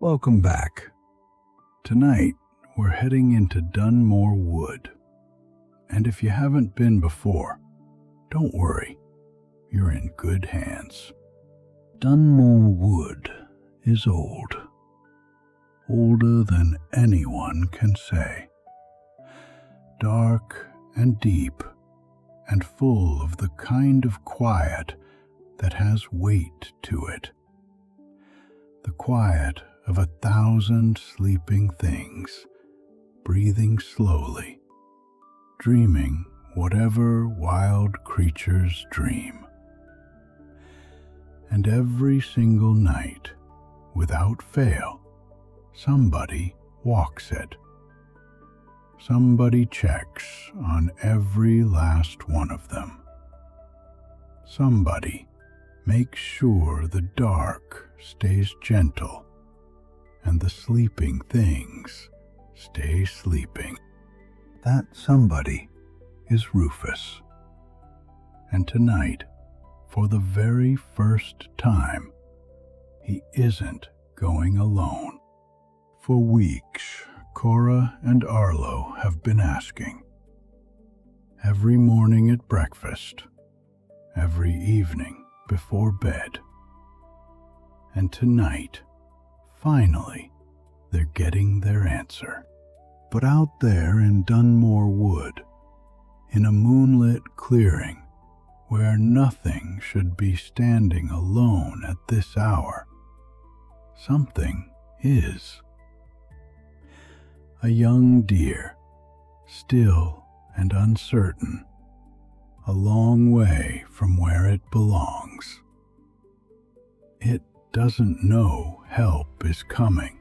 Welcome back. Tonight, we're heading into Dunmore Wood. And if you haven't been before, don't worry, you're in good hands. Dunmore Wood is old. Older than anyone can say. Dark and deep, and full of the kind of quiet that has weight to it. The quiet of 1,000 sleeping things, breathing slowly, dreaming whatever wild creatures dream. And every single night, without fail, somebody walks it. Somebody checks on every last one of them. Somebody makes sure the dark stays gentle and the sleeping things stay sleeping. That somebody is Rufus. And tonight, for the very first time, he isn't going alone. For weeks, Cora and Arlo have been asking. Every morning at breakfast, every evening before bed. And tonight, finally, they're getting their answer. But out there in Dunmore Wood, in a moonlit clearing, where nothing should be standing alone at this hour, something is. A young deer, still and uncertain, a long way from where it belongs. It doesn't know help is coming.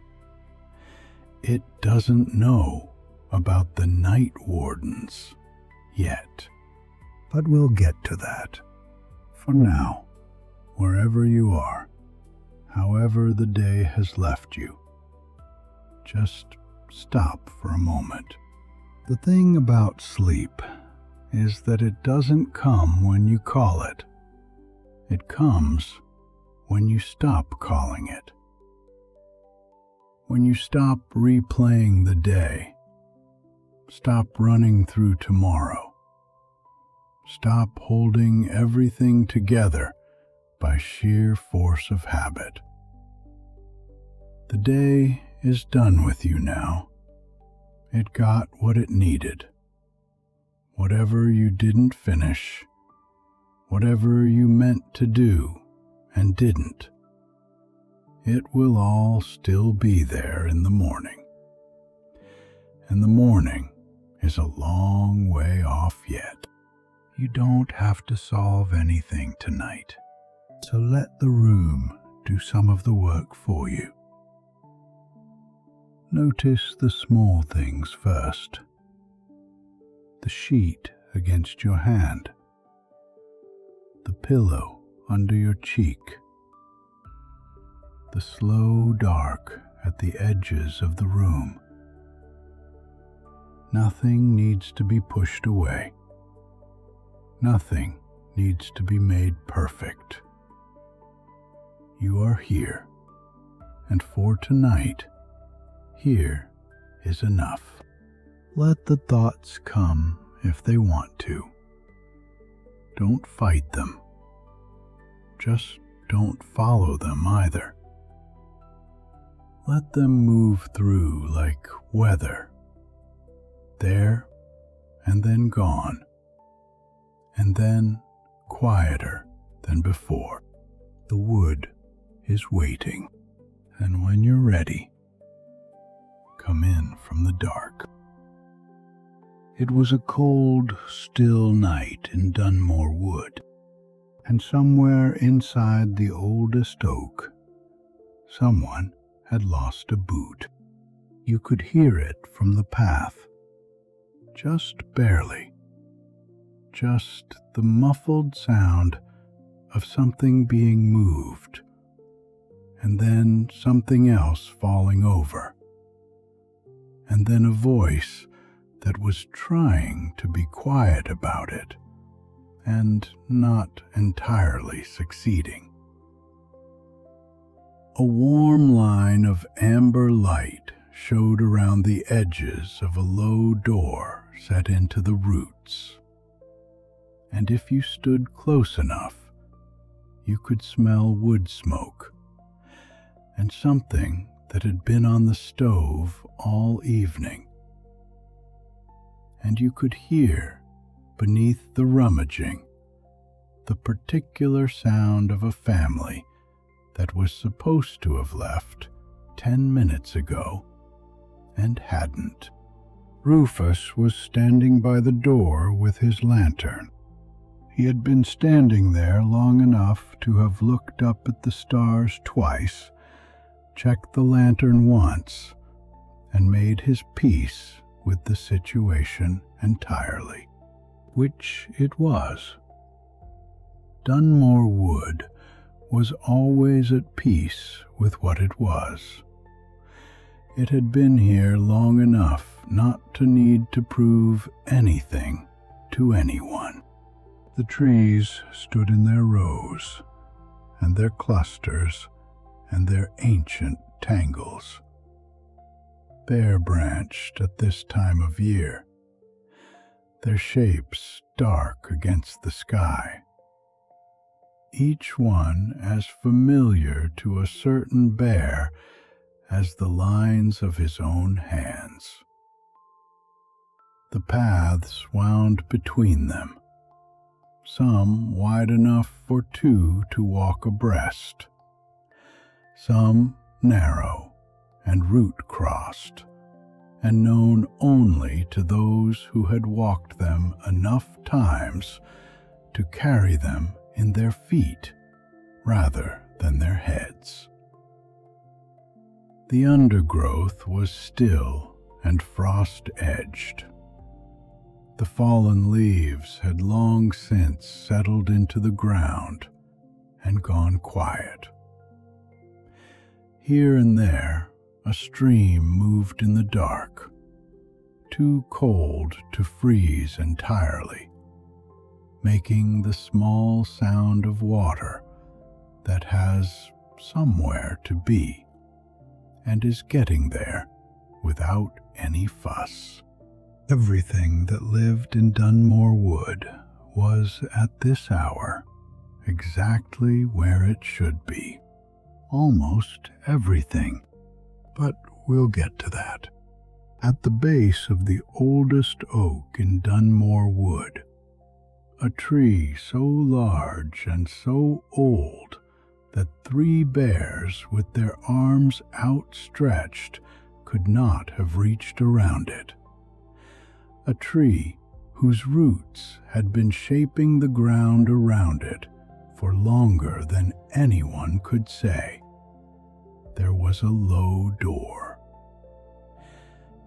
It doesn't know about the Night Wardens yet. But we'll get to that. For now, wherever you are, however the day has left you, just stop for a moment. The thing about sleep is that it doesn't come when you call it. It comes when you stop calling it. When you stop replaying the day, stop running through tomorrow, stop holding everything together by sheer force of habit. The day is done with you now. It got what it needed. Whatever you didn't finish, whatever you meant to do and didn't, it will all still be there in the morning. And the morning is a long way off yet. You don't have to solve anything tonight, so let the room do some of the work for you. Notice the small things first. The sheet against your hand, the pillow under your cheek, the slow dark at the edges of the room. Nothing needs to be pushed away. Nothing needs to be made perfect. You are here, and for tonight, here is enough. Let the thoughts come if they want to. Don't fight them. Just don't follow them either. Let them move through like weather, there and then gone, and then quieter than before. The wood is waiting, and when you're ready, come in from the dark. It was a cold, still night in Dunmore Wood, and somewhere inside the oldest oak, someone had lost a boot. You could hear it from the path, just barely, just the muffled sound of something being moved, and then something else falling over, and then a voice that was trying to be quiet about it, and not entirely succeeding. A warm line of amber light showed around the edges of a low door set into the roots, and if you stood close enough, you could smell wood smoke and something that had been on the stove all evening. And you could hear, beneath the rummaging, the particular sound of a family that was supposed to have left 10 minutes ago and hadn't. Rufus was standing by the door with his lantern. He had been standing there long enough to have looked up at the stars twice, checked the lantern once, and made his peace with the situation entirely, which it was. Dunmore Wood was always at peace with what it was. It had been here long enough not to need to prove anything to anyone. The trees stood in their rows, and their clusters, and their ancient tangles, bare-branched at this time of year, their shapes dark against the sky, each one as familiar to a certain bear as the lines of his own hands. The paths wound between them, some wide enough for two to walk abreast, some narrow and root-crossed, and known only to those who had walked them enough times to carry them in their feet rather than their heads. The undergrowth was still and frost-edged. The fallen leaves had long since settled into the ground and gone quiet. Here and there, a stream moved in the dark, too cold to freeze entirely, making the small sound of water that has somewhere to be and is getting there without any fuss. Everything that lived in Dunmore Wood was at this hour exactly where it should be. Almost everything, but we'll get to that. At the base of the oldest oak in Dunmore Wood, a tree so large and so old that 3 bears with their arms outstretched could not have reached around it. A tree whose roots had been shaping the ground around it for longer than anyone could say. There was a low door.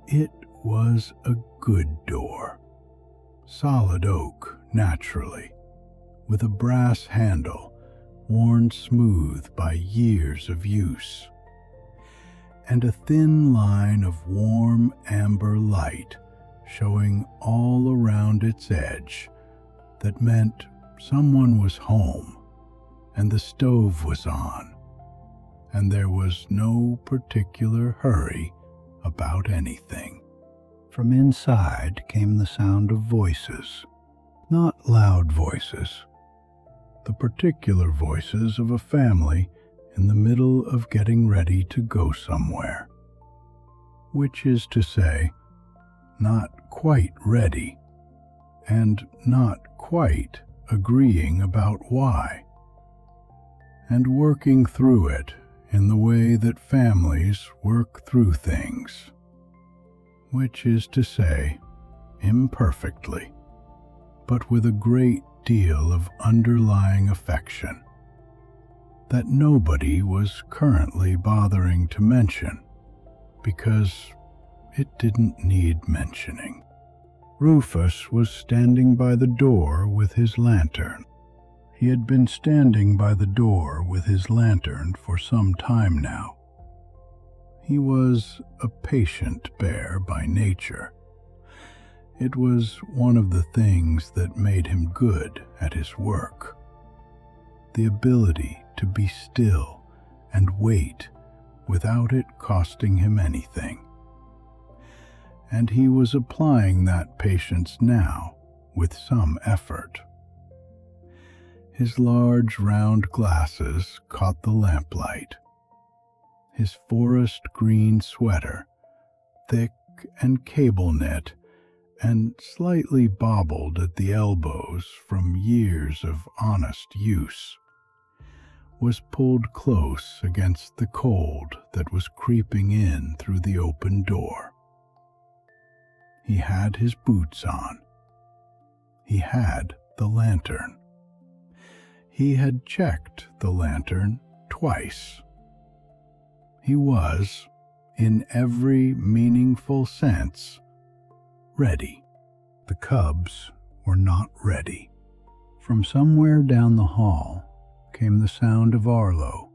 It was a good door, solid oak naturally, with a brass handle worn smooth by years of use, and a thin line of warm amber light showing all around its edge that meant someone was home and the stove was on, and there was no particular hurry about anything. From inside came the sound of voices, not loud voices, the particular voices of a family in the middle of getting ready to go somewhere, which is to say, not quite ready, and not quite agreeing about why, and working through it in the way that families work through things, which is to say, imperfectly, but with a great deal of underlying affection that nobody was currently bothering to mention because it didn't need mentioning. Rufus was standing by the door with his lantern. He had been standing by the door with his lantern for some time now. He was a patient bear by nature. It was one of the things that made him good at his work. The ability to be still and wait without it costing him anything. And he was applying that patience now with some effort. His large round glasses caught the lamplight. His forest green sweater, thick and cable knit and slightly bobbled at the elbows from years of honest use, was pulled close against the cold that was creeping in through the open door. He had his boots on. He had the lantern. He had checked the lantern twice. He was, in every meaningful sense, ready. The cubs were not ready. From somewhere down the hall came the sound of Arlo,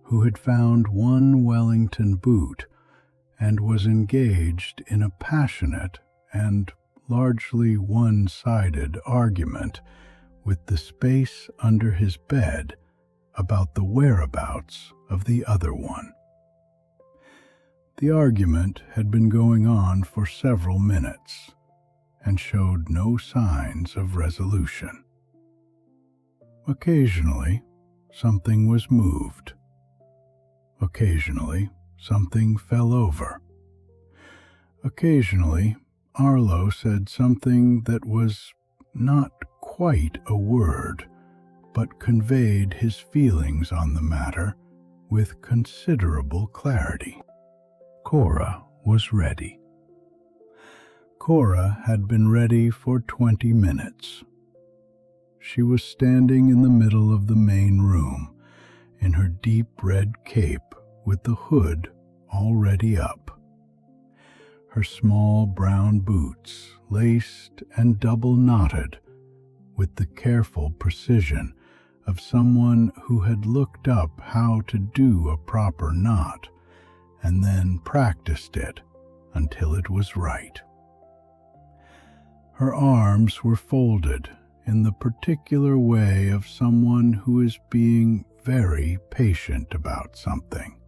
who had found one Wellington boot and was engaged in a passionate and largely one-sided argument with the space under his bed about the whereabouts of the other one. The argument had been going on for several minutes and showed no signs of resolution. Occasionally, something was moved. Occasionally, something fell over. Occasionally, Arlo said something that was not quite a word, but conveyed his feelings on the matter with considerable clarity. Cora was ready. Cora had been ready for 20 minutes. She was standing in the middle of the main room, in her deep red cape with the hood already up. Her small brown boots laced and double knotted with the careful precision of someone who had looked up how to do a proper knot and then practiced it until it was right. Her arms were folded in the particular way of someone who is being very patient about something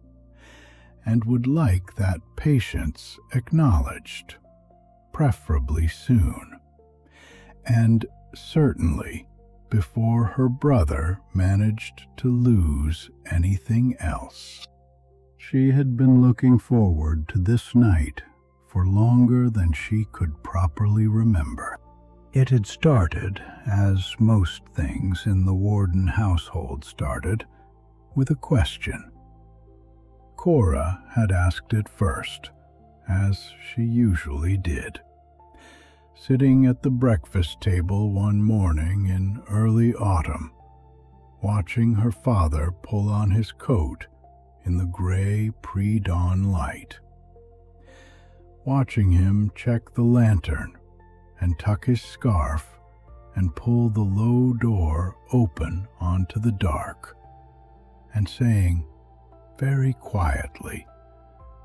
and would like that patience acknowledged, preferably soon, and certainly before her brother managed to lose anything else. She had been looking forward to this night for longer than she could properly remember. It had started, as most things in the Warden household started, with a question. Cora had asked it first, as she usually did. Sitting at the breakfast table one morning in early autumn, watching her father pull on his coat in the gray pre-dawn light. Watching him check the lantern and tuck his scarf and pull the low door open onto the dark, and saying very quietly,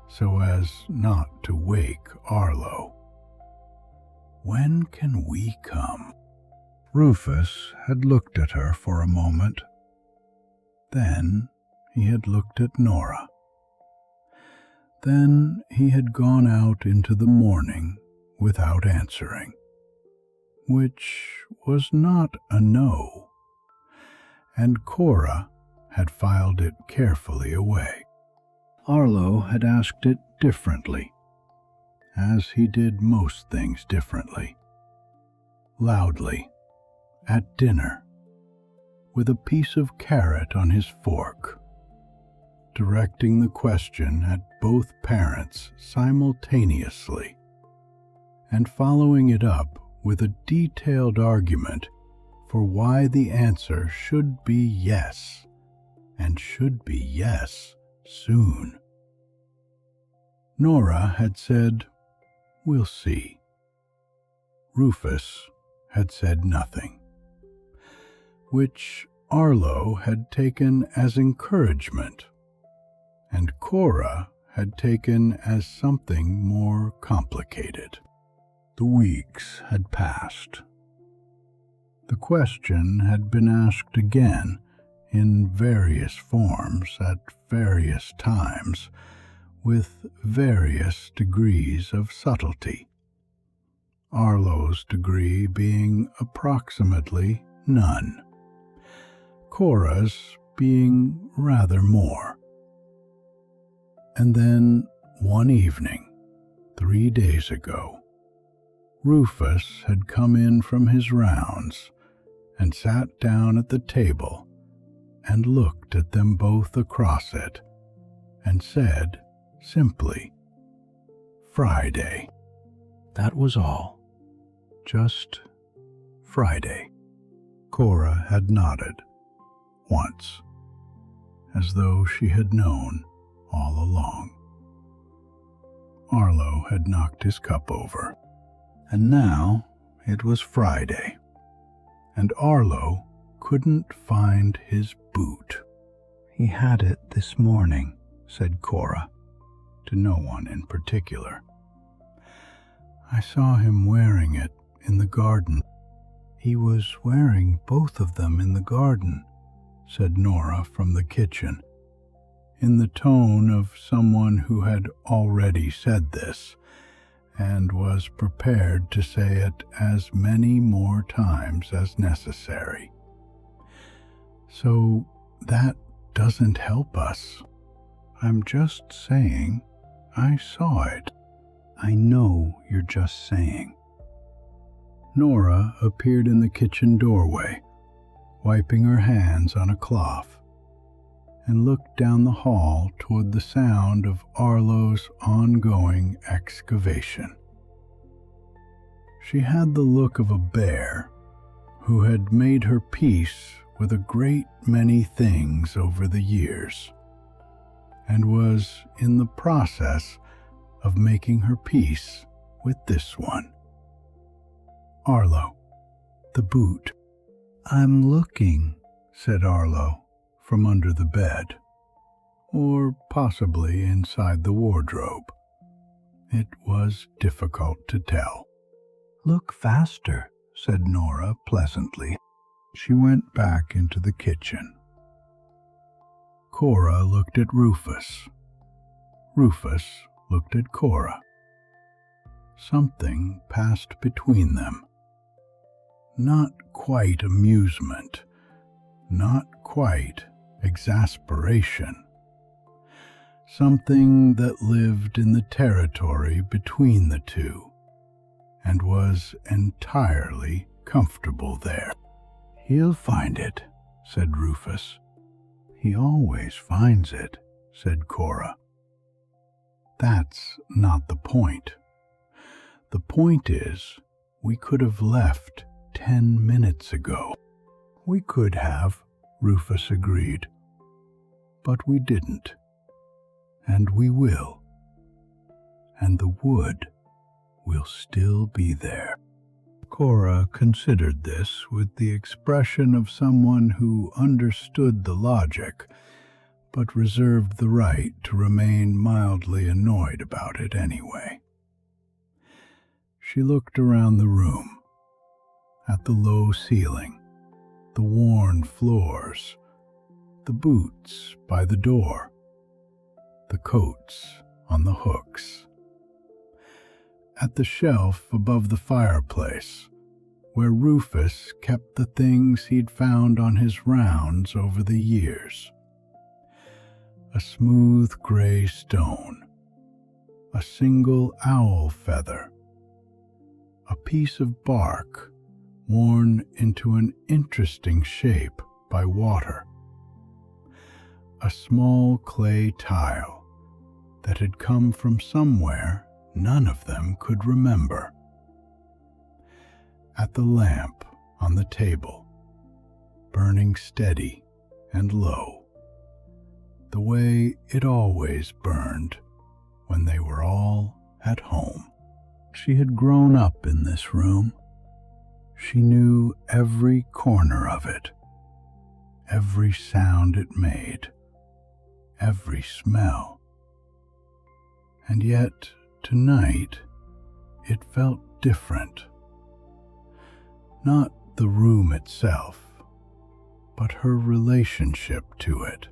so as not to wake Arlo, "When can we come?" Rufus had looked at her for a moment. Then he had looked at Nora. Then he had gone out into the morning without answering, which was not a no, and Cora had filed it carefully away. Arlo had asked it differently, as he did most things differently, loudly, at dinner, with a piece of carrot on his fork, directing the question at both parents simultaneously, and following it up with a detailed argument for why the answer should be yes, and should be yes soon. Nora had said, "We'll see." Rufus had said nothing, which Arlo had taken as encouragement, and Cora had taken as something more complicated. The weeks had passed. The question had been asked again in various forms at various times, with various degrees of subtlety. Arlo's degree being approximately none, Cora's being rather more. And then one evening, 3 days ago, Rufus had come in from his rounds and sat down at the table and looked at them both across it and said simply, "Friday." That was all. Just Friday. Cora had nodded once, as though she had known all along. Arlo had knocked his cup over, and now it was Friday, and Arlo couldn't find his boot. "He had it this morning," said Cora, to no one in particular. "I saw him wearing it in the garden." "He was wearing both of them in the garden," said Nora from the kitchen, in the tone of someone who had already said this, and was prepared to say it as many more times as necessary. "So that doesn't help us. I'm just saying I saw it." "I know you're just saying." Nora appeared in the kitchen doorway, wiping her hands on a cloth, and looked down the hall toward the sound of Arlo's ongoing excavation. She had the look of a bear who had made her peace with a great many things over the years, and was in the process of making her peace with this one. "Arlo, the boot." "I'm looking," said Arlo, from under the bed, or possibly inside the wardrobe. It was difficult to tell. "Look faster," said Nora pleasantly. She went back into the kitchen. Cora looked at Rufus. Rufus looked at Cora. Something passed between them. Not quite amusement, not quite exasperation. Something that lived in the territory between the two, and was entirely comfortable there. "He'll find it," said Rufus. "He always finds it," said Cora. "That's not the point. The point is, we could have left 10 minutes ago." "We could have," Rufus agreed. "But we didn't. And we will. And the wood will still be there." Cora considered this with the expression of someone who understood the logic, but reserved the right to remain mildly annoyed about it anyway. She looked around the room, at the low ceiling, the worn floors, the boots by the door, the coats on the hooks, at the shelf above the fireplace, where Rufus kept the things he'd found on his rounds over the years. A smooth gray stone, a single owl feather, a piece of bark worn into an interesting shape by water, a small clay tile that had come from somewhere none of them could remember. At the lamp on the table, burning steady and low, the way it always burned when they were all at home. She had grown up in this room. She knew every corner of it, every sound it made, every smell. And yet, tonight, it felt different. Not the room itself, but her relationship to it.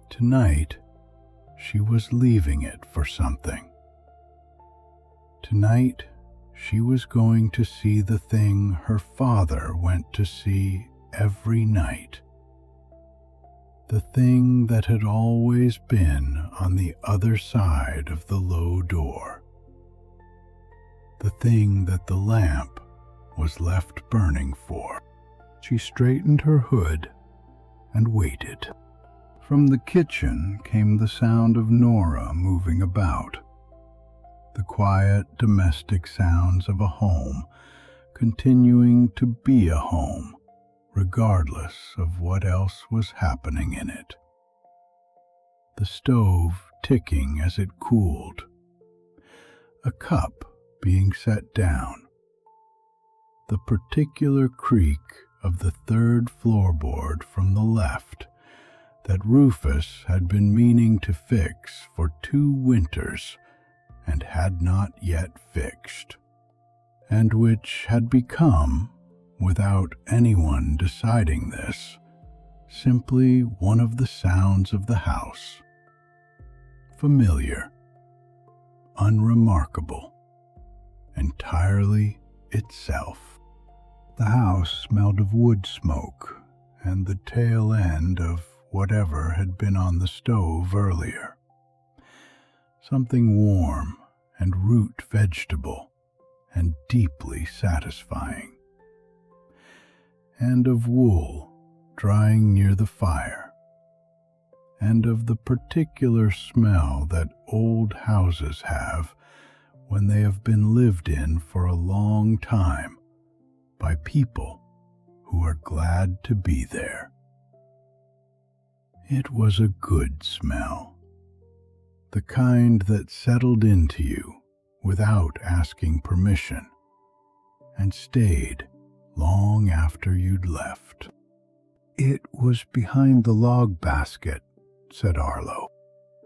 Tonight, she was leaving it for something. Tonight, she was going to see the thing her father went to see every night. The thing that had always been on the other side of the low door. The thing that the lamp was left burning for. She straightened her hood and waited. From the kitchen came the sound of Nora moving about. The quiet domestic sounds of a home continuing to be a home, regardless of what else was happening in it. The stove ticking as it cooled. A cup being set down. The particular creak of the third floorboard from the left that Rufus had been meaning to fix for 2 winters and had not yet fixed, and which had become, without anyone deciding this, simply one of the sounds of the house. Familiar, unremarkable, entirely itself. The house smelled of wood smoke and the tail end of whatever had been on the stove earlier. Something warm and root vegetable and deeply satisfying. And of wool drying near the fire. And of the particular smell that old houses have when they have been lived in for a long time by people who are glad to be there. It was a good smell, the kind that settled into you without asking permission and stayed long after you'd left. "It was behind the log basket," said Arlo.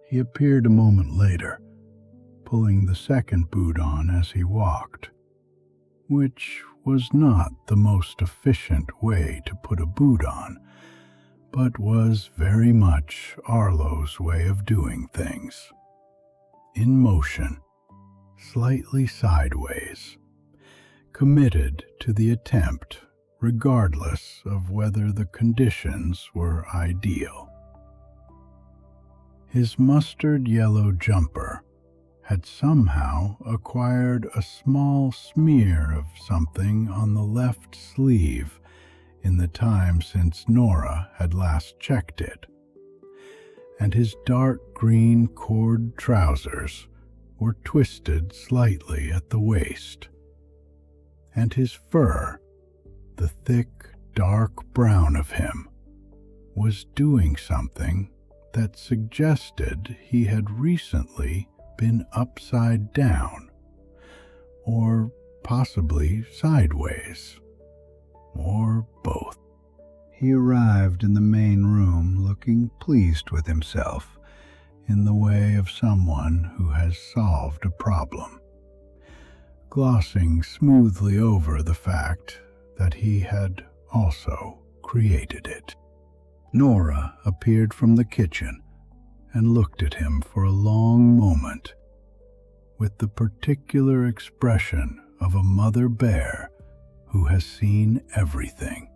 He appeared a moment later, pulling the second boot on as he walked, which was not the most efficient way to put a boot on, but was very much Arlo's way of doing things. In motion, slightly sideways, committed to the attempt regardless of whether the conditions were ideal. His mustard yellow jumper had somehow acquired a small smear of something on the left sleeve in the time since Nora had last checked it, and his dark green cord trousers were twisted slightly at the waist, and his fur, the thick dark brown of him, was doing something that suggested he had recently been upside down, or possibly sideways, or both. He arrived in the main room looking pleased with himself in the way of someone who has solved a problem, glossing smoothly over the fact that he had also created it. Nora appeared from the kitchen and looked at him for a long moment with the particular expression of a mother bear who has seen everything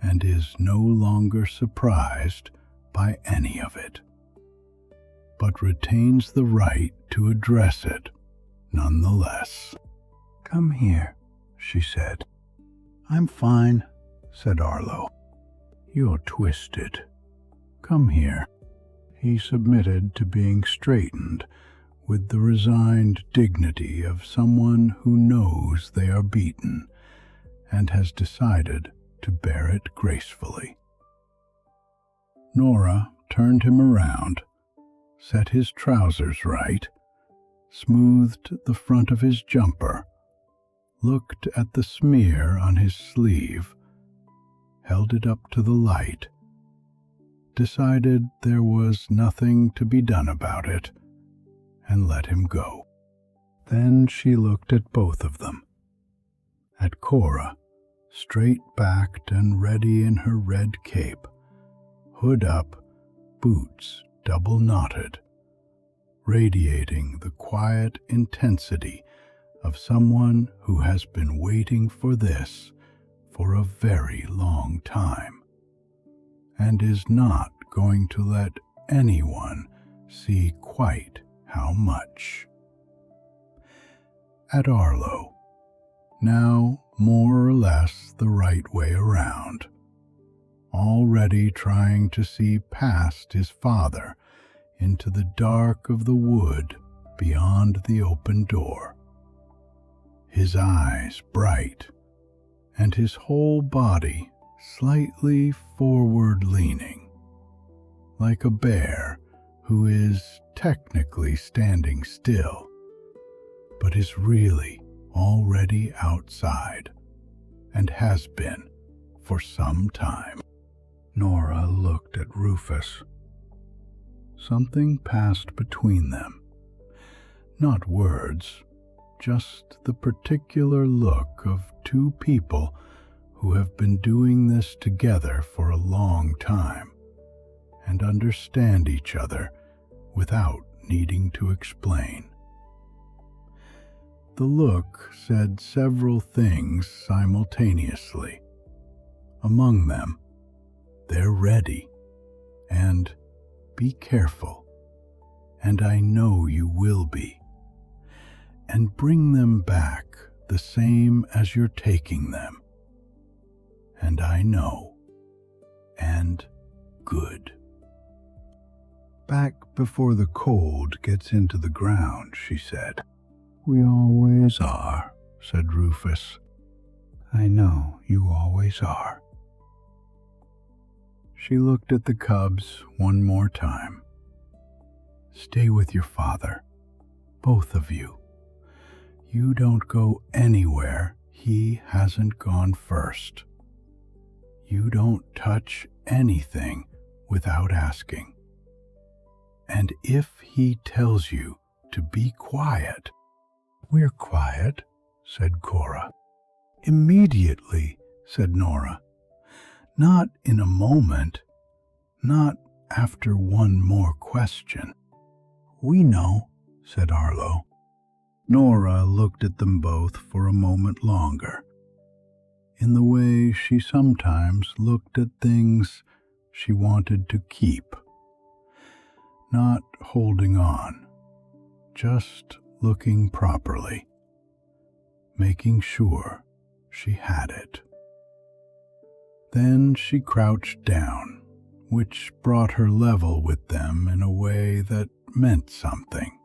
and is no longer surprised by any of it, but retains the right to address it nonetheless. "Come here," she said. "I'm fine," said Arlo. "You're twisted. Come here." He submitted to being straightened with the resigned dignity of someone who knows they are beaten and has decided to bear it gracefully. Nora turned him around, set his trousers right, smoothed the front of his jumper, looked at the smear on his sleeve, held it up to the light, decided there was nothing to be done about it, and let him go. Then she looked at both of them, at Cora, straight-backed and ready in her red cape, hood up, boots double-knotted, radiating the quiet intensity of someone who has been waiting for this for a very long time, and is not going to let anyone see quite how much. At Arlo, now more or less the right way around, already trying to see past his father into the dark of the wood beyond the open door, his eyes bright and his whole body slightly forward-leaning, like a bear who is technically standing still, but is really already outside, and has been for some time. Nora looked at Rufus. Something passed between them. Not words, just the particular look of two people who have been doing this together for a long time and understand each other without needing to explain. The look said several things simultaneously. Among them, "They're ready," and "Be careful, and I know you will be, and bring them back the same as you're taking them, and I know, and good." "Back before the cold gets into the ground," she said. "We always are," said Rufus. "I know you always are." She looked at the cubs one more time. "Stay with your father, both of you. You don't go anywhere he hasn't gone first. You don't touch anything without asking. And if he tells you to be quiet—" "We're quiet," said Cora. "Immediately," said Nora. "Not in a moment, not after one more question." "We know," said Arlo. Nora looked at them both for a moment longer, in the way she sometimes looked at things she wanted to keep, not holding on, just looking properly, making sure she had it. Then she crouched down, which brought her level with them in a way that meant something.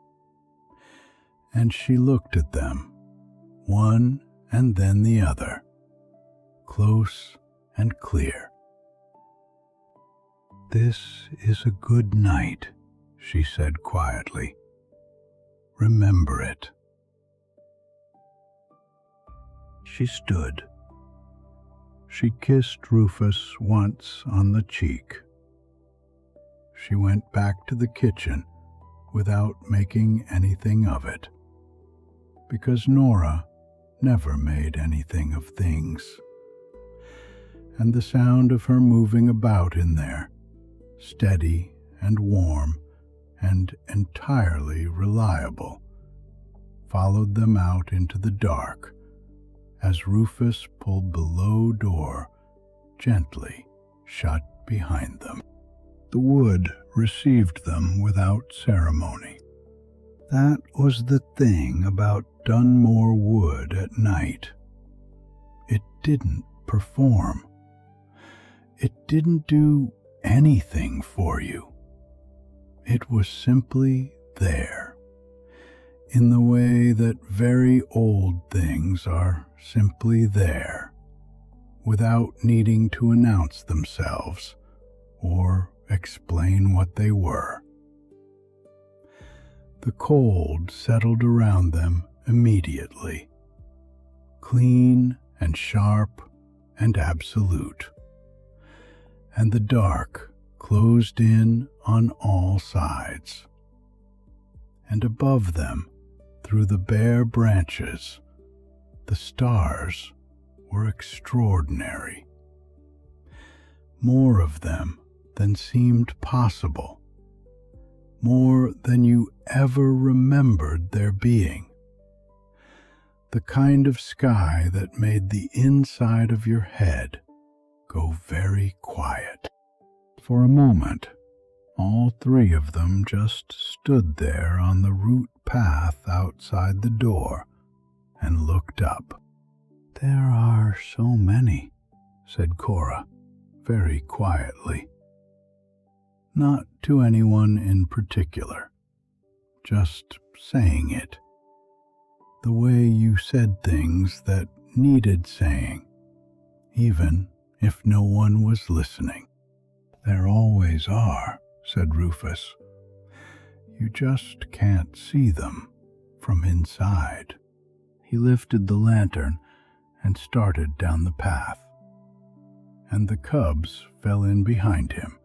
And she looked at them, one and then the other, close and clear. "This is a good night," she said quietly. "Remember it." She stood. She kissed Rufus once on the cheek. She went back to the kitchen without making anything of it, because Nora never made anything of things. And the sound of her moving about in there, steady and warm and entirely reliable, followed them out into the dark as Rufus pulled the low door gently shut behind them. The wood received them without ceremony. That was the thing about Dunmore Wood at night. It didn't perform. It didn't do anything for you. It was simply there, in the way that very old things are simply there, without needing to announce themselves or explain what they were. The cold settled around them immediately, clean and sharp and absolute, and the dark closed in on all sides. And above them, through the bare branches, the stars were extraordinary. More of them than seemed possible. More than you ever remembered there being. The kind of sky that made the inside of your head go very quiet. For a moment, all three of them just stood there on the root path outside the door and looked up. "There are so many," said Cora, very quietly. Not to anyone in particular, just saying it. The way you said things that needed saying, even if no one was listening. "There always are," said Rufus. "You just can't see them from inside." He lifted the lantern and started down the path, and the cubs fell in behind him.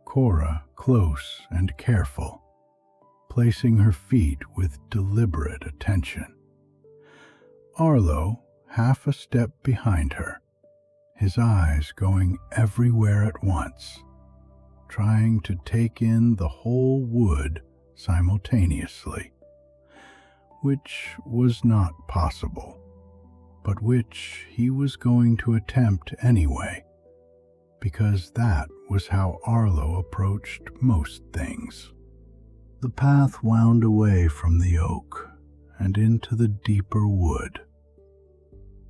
Cora close and careful, placing her feet with deliberate attention. Arlo half a step behind her, his eyes going everywhere at once, trying to take in the whole wood simultaneously, which was not possible, but which he was going to attempt anyway, because that was how Arlo approached most things. The path wound away from the oak and into the deeper wood,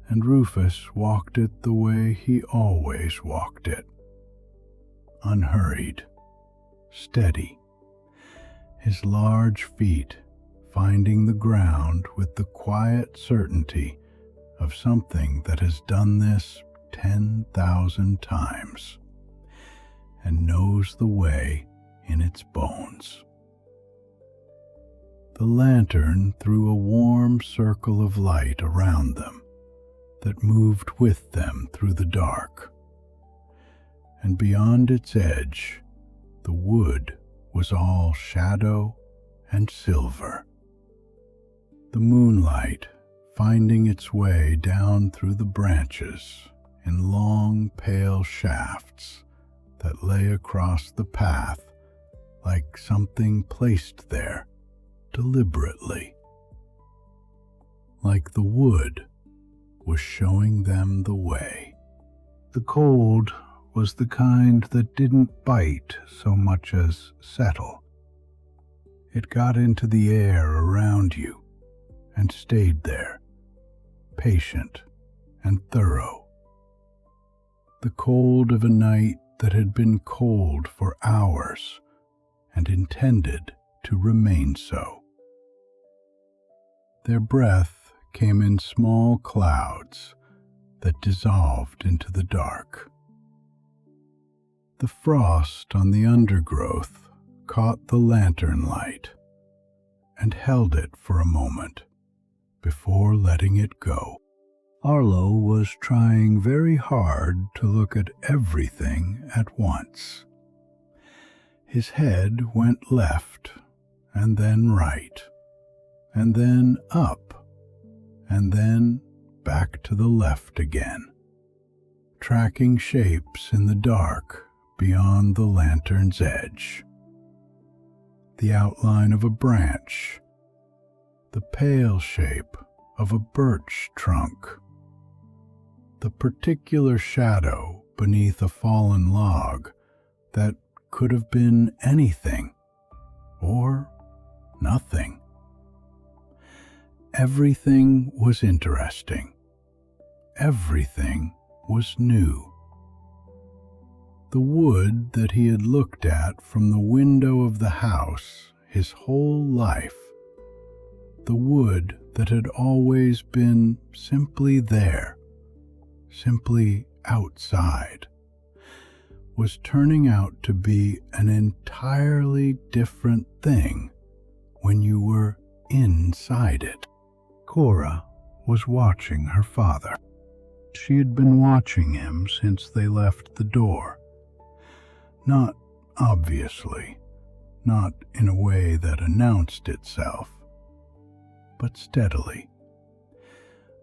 and Rufus walked it the way he always walked it, unhurried, steady, his large feet finding the ground with the quiet certainty of something that has done this 10,000 times and knows the way in its bones. The lantern threw a warm circle of light around them that moved with them through the dark, and beyond its edge, the wood was all shadow and silver. The moonlight finding its way down through the branches in long pale shafts that lay across the path like something placed there deliberately, like the wood was showing them the way. The cold was the kind that didn't bite so much as settle. It got into the air around you and stayed there, patient and thorough. The cold of a night that had been cold for hours and intended to remain so. Their breath came in small clouds that dissolved into the dark. The frost on the undergrowth caught the lantern light and held it for a moment before letting it go. Arlo was trying very hard to look at everything at once. His head went left and then right, and then up, and then back to the left again, tracking shapes in the dark beyond the lantern's edge. The outline of a branch, the pale shape of a birch trunk, the particular shadow beneath a fallen log that could have been anything or nothing. Everything was interesting. Everything was new. The wood that he had looked at from the window of the house his whole life, the wood that had always been simply there, simply outside, was turning out to be an entirely different thing when you were inside it. Cora was watching her father. She had been watching him since they left the door. Not obviously, not in a way that announced itself, but steadily.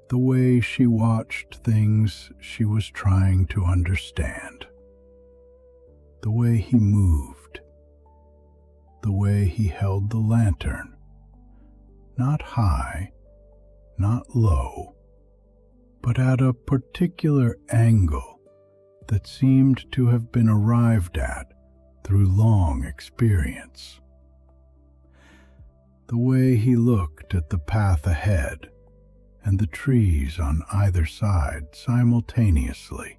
the way she watched things she was trying to understand, the way he moved, the way he held the lantern, not high, not low, but at a particular angle that seemed to have been arrived at through long experience. The way he looked at the path ahead and the trees on either side simultaneously,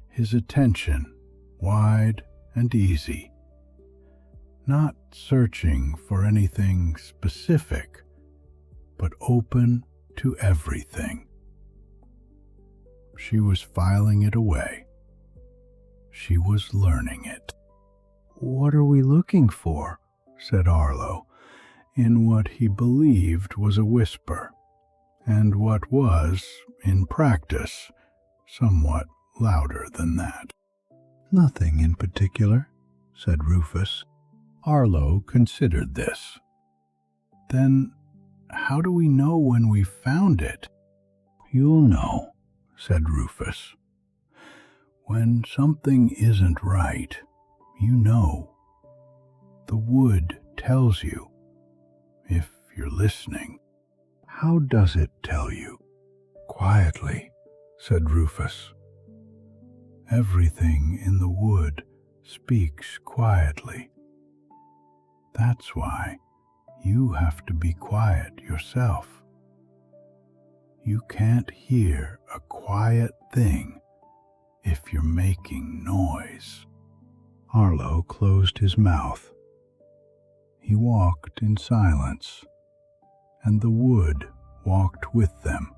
his attention wide and easy, not searching for anything specific, but open to everything. She was filing it away. She was learning it. "What are we looking for?" said Arlo, in what he believed was a whisper, and what was, in practice, somewhat louder than that. "Nothing in particular," said Rufus. Arlo considered this. "Then how do we know when we've found it?" "You'll know," said Rufus. "When something isn't right, you know. The wood tells you, if you're listening." "How does it tell you?" "Quietly," said Rufus. "Everything in the wood speaks quietly. That's why you have to be quiet yourself. You can't hear a quiet thing if you're making noise." Arlo closed his mouth. He walked in silence, and the wood walked with them.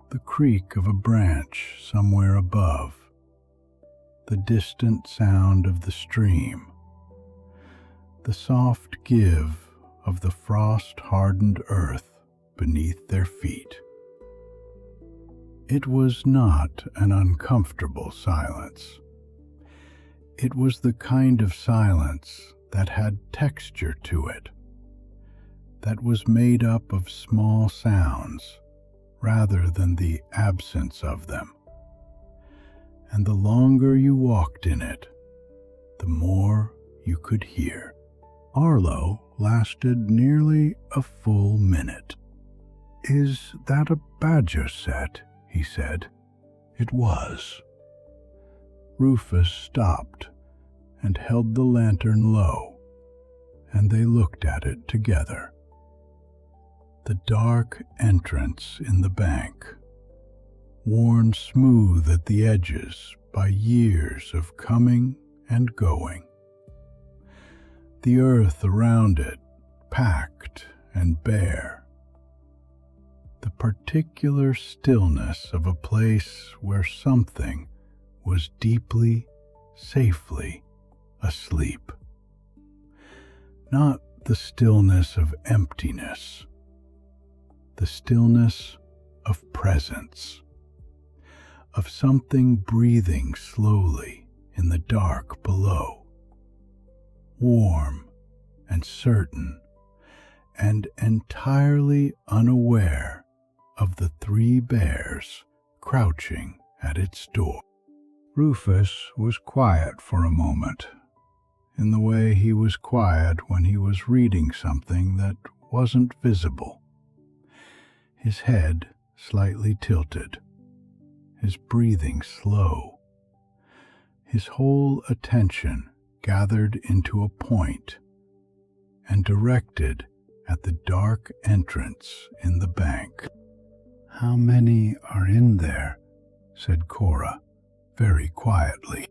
The creak of a branch somewhere above, the distant sound of the stream, the soft give of the frost-hardened earth beneath their feet. It was not an uncomfortable silence. It was the kind of silence that had texture to it, that was made up of small sounds rather than the absence of them. And the longer you walked in it, the more you could hear. Arlo lasted nearly a full minute. "Is that a badger set?" he said. It was. Rufus stopped and held the lantern low, and they looked at it together. The dark entrance in the bank, worn smooth at the edges by years of coming and going. The earth around it packed and bare. The particular stillness of a place where something was deeply, safely asleep. Not the stillness of emptiness, the stillness of presence, of something breathing slowly in the dark below, warm and certain, and entirely unaware of the 3 bears crouching at its door. Rufus was quiet for a moment, in the way he was quiet when he was reading something that wasn't visible. His head slightly tilted, his breathing slow, his whole attention gathered into a point and directed at the dark entrance in the bank. "How many are in there?" said Cora, very quietly.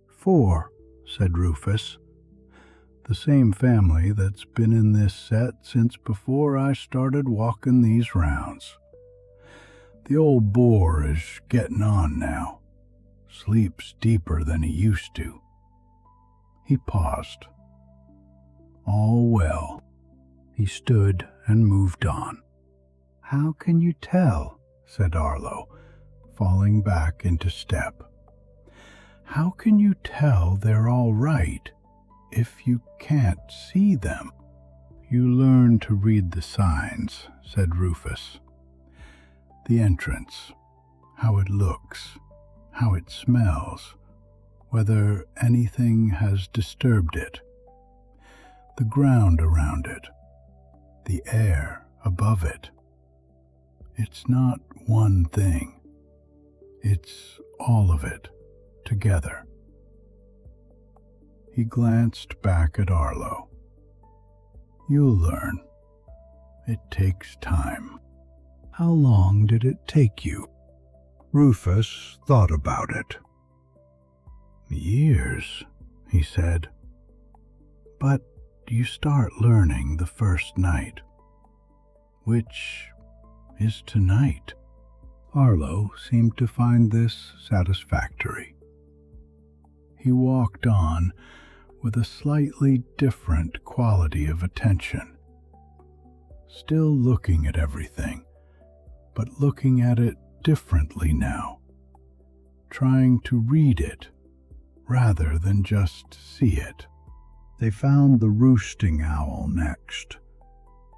"4, said Rufus. "The same family that's been in this set since before I started walking these rounds. The old boar is getting on now. Sleeps deeper than he used to." He paused. "All well." He stood and moved on. "How can you tell?" said Arlo, falling back into step. "How can you tell they're all right if you can't see them?" "You learn to read the signs," said Rufus. The entrance, how it looks, how it smells, whether anything has disturbed it. The ground around it, the air above it. It's not one thing. It's all of it, together. He glanced back at Arlo. You'll learn. It takes time. How long did it take you? Rufus thought about it. Years, he said. But you start learning the first night, which is tonight. Arlo seemed to find this satisfactory. He walked on with a slightly different quality of attention, still looking at everything, but looking at it differently now, trying to read it rather than just see it. They found the roosting owl next,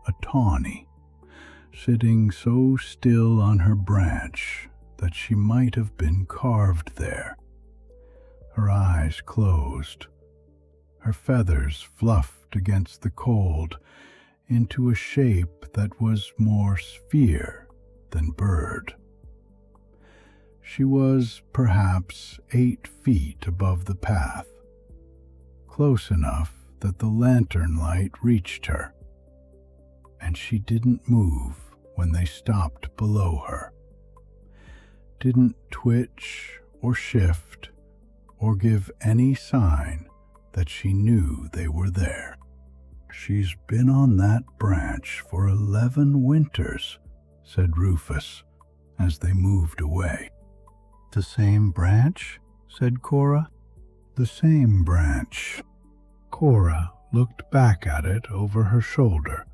a tawny, sitting so still on her branch that she might have been carved there. Her eyes closed, her feathers fluffed against the cold into a shape that was more sphere than bird. She was perhaps 8 feet above the path, close enough that the lantern light reached her, and she didn't move when they stopped below her, didn't twitch or shift or give any sign that she knew they were there. She's been on that branch for 11 winters, said Rufus as they moved away. The same branch? Said Cora. The same branch. Cora looked back at it over her shoulder,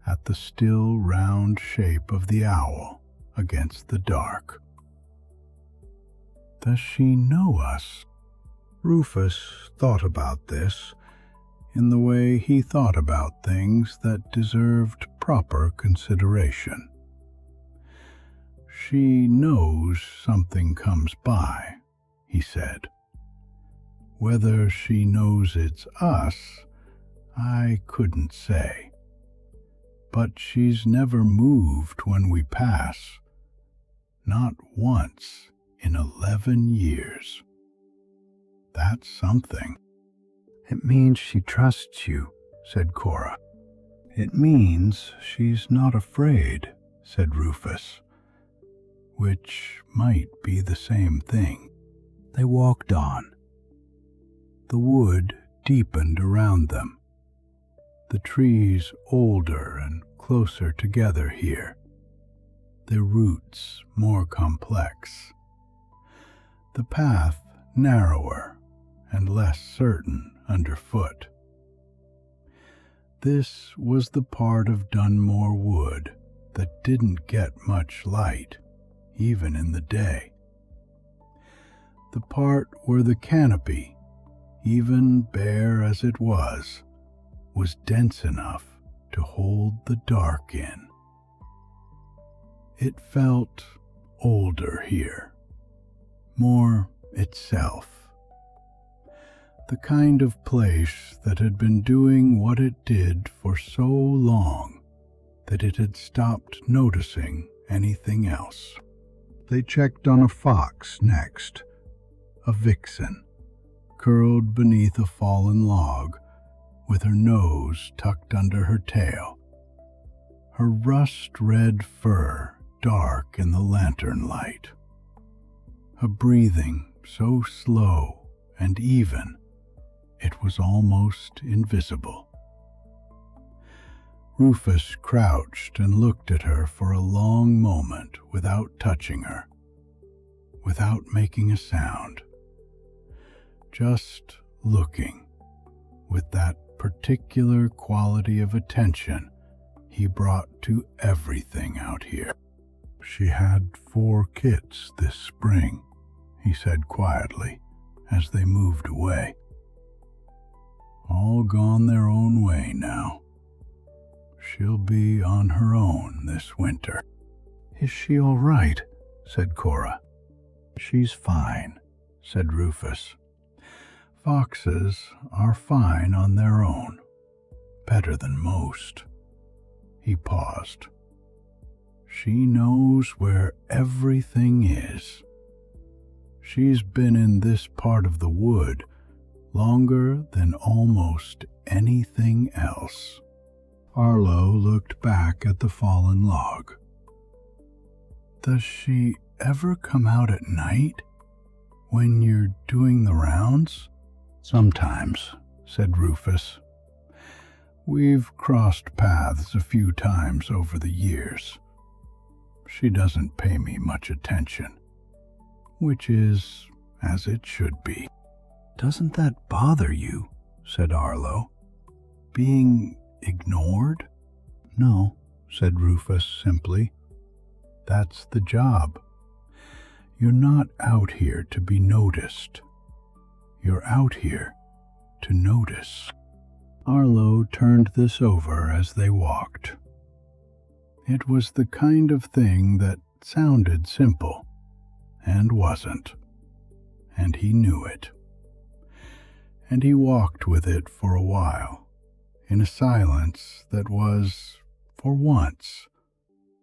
at the still round shape of the owl against the dark. Does she know us? Rufus thought about this in the way he thought about things that deserved proper consideration. She knows something comes by, he said. Whether she knows it's us, I couldn't say. But she's never moved when we pass. Not once in 11 years. That's something. It means she trusts you, said Cora. It means she's not afraid, said Rufus, which might be the same thing. They walked on. The wood deepened around them, the trees older and closer together here, their roots more complex, the path narrower and less certain underfoot. This was the part of Dunmore Wood that didn't get much light, even in the day. The part where the canopy, even bare as it was dense enough to hold the dark in. It felt older here, more itself. The kind of place that had been doing what it did for so long that it had stopped noticing anything else. They checked on a fox next, a vixen, curled beneath a fallen log, with her nose tucked under her tail, her rust-red fur dark in the lantern light, her breathing so slow and even it was almost invisible. Rufus crouched and looked at her for a long moment without touching her, without making a sound, just looking with that particular quality of attention he brought to everything out here. She had 4 kits this spring, he said quietly as they moved away. All gone their own way now. She'll be on her own this winter. "Is she all right?" said Cora. "She's fine," said Rufus. "Foxes are fine on their own, better than most." He paused. "She knows where everything is. She's been in this part of the wood longer than almost anything else." Arlo looked back at the fallen log. "Does she ever come out at night when you're doing the rounds?" "Sometimes," said Rufus. "We've crossed paths a few times over the years. She doesn't pay me much attention, which is as it should be." "Doesn't that bother you?" said Arlo. "Being ignored?" "No," said Rufus simply. "That's the job. You're not out here to be noticed. You're out here to notice." Arlo turned this over as they walked. It was the kind of thing that sounded simple and wasn't, and he knew it. And he walked with it for a while, in a silence that was, for once,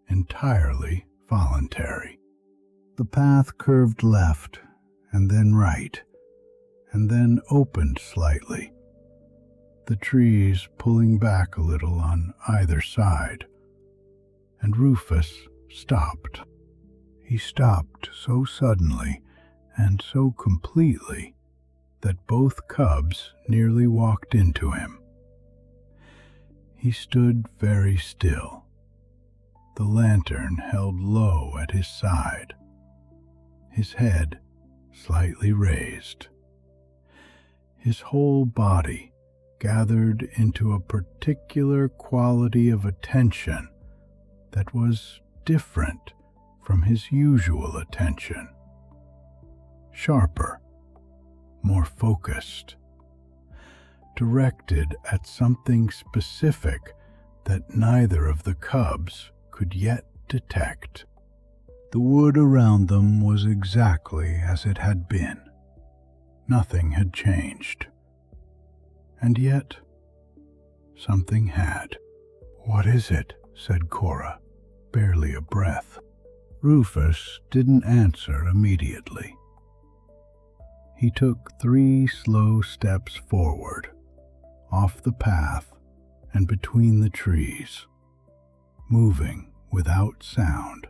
entirely voluntary. The path curved left, and then right, and then opened slightly, the trees pulling back a little on either side, and Rufus stopped. He stopped so suddenly and so completely that both cubs nearly walked into him. He stood very still, the lantern held low at his side, his head slightly raised. His whole body gathered into a particular quality of attention that was different from his usual attention, sharper, more focused, directed at something specific that neither of the cubs could yet detect. The wood around them was exactly as it had been. Nothing had changed. And yet, something had. "What is it?" said Cora, barely a breath. Rufus didn't answer immediately. He took 3 slow steps forward, off the path and between the trees, moving without sound.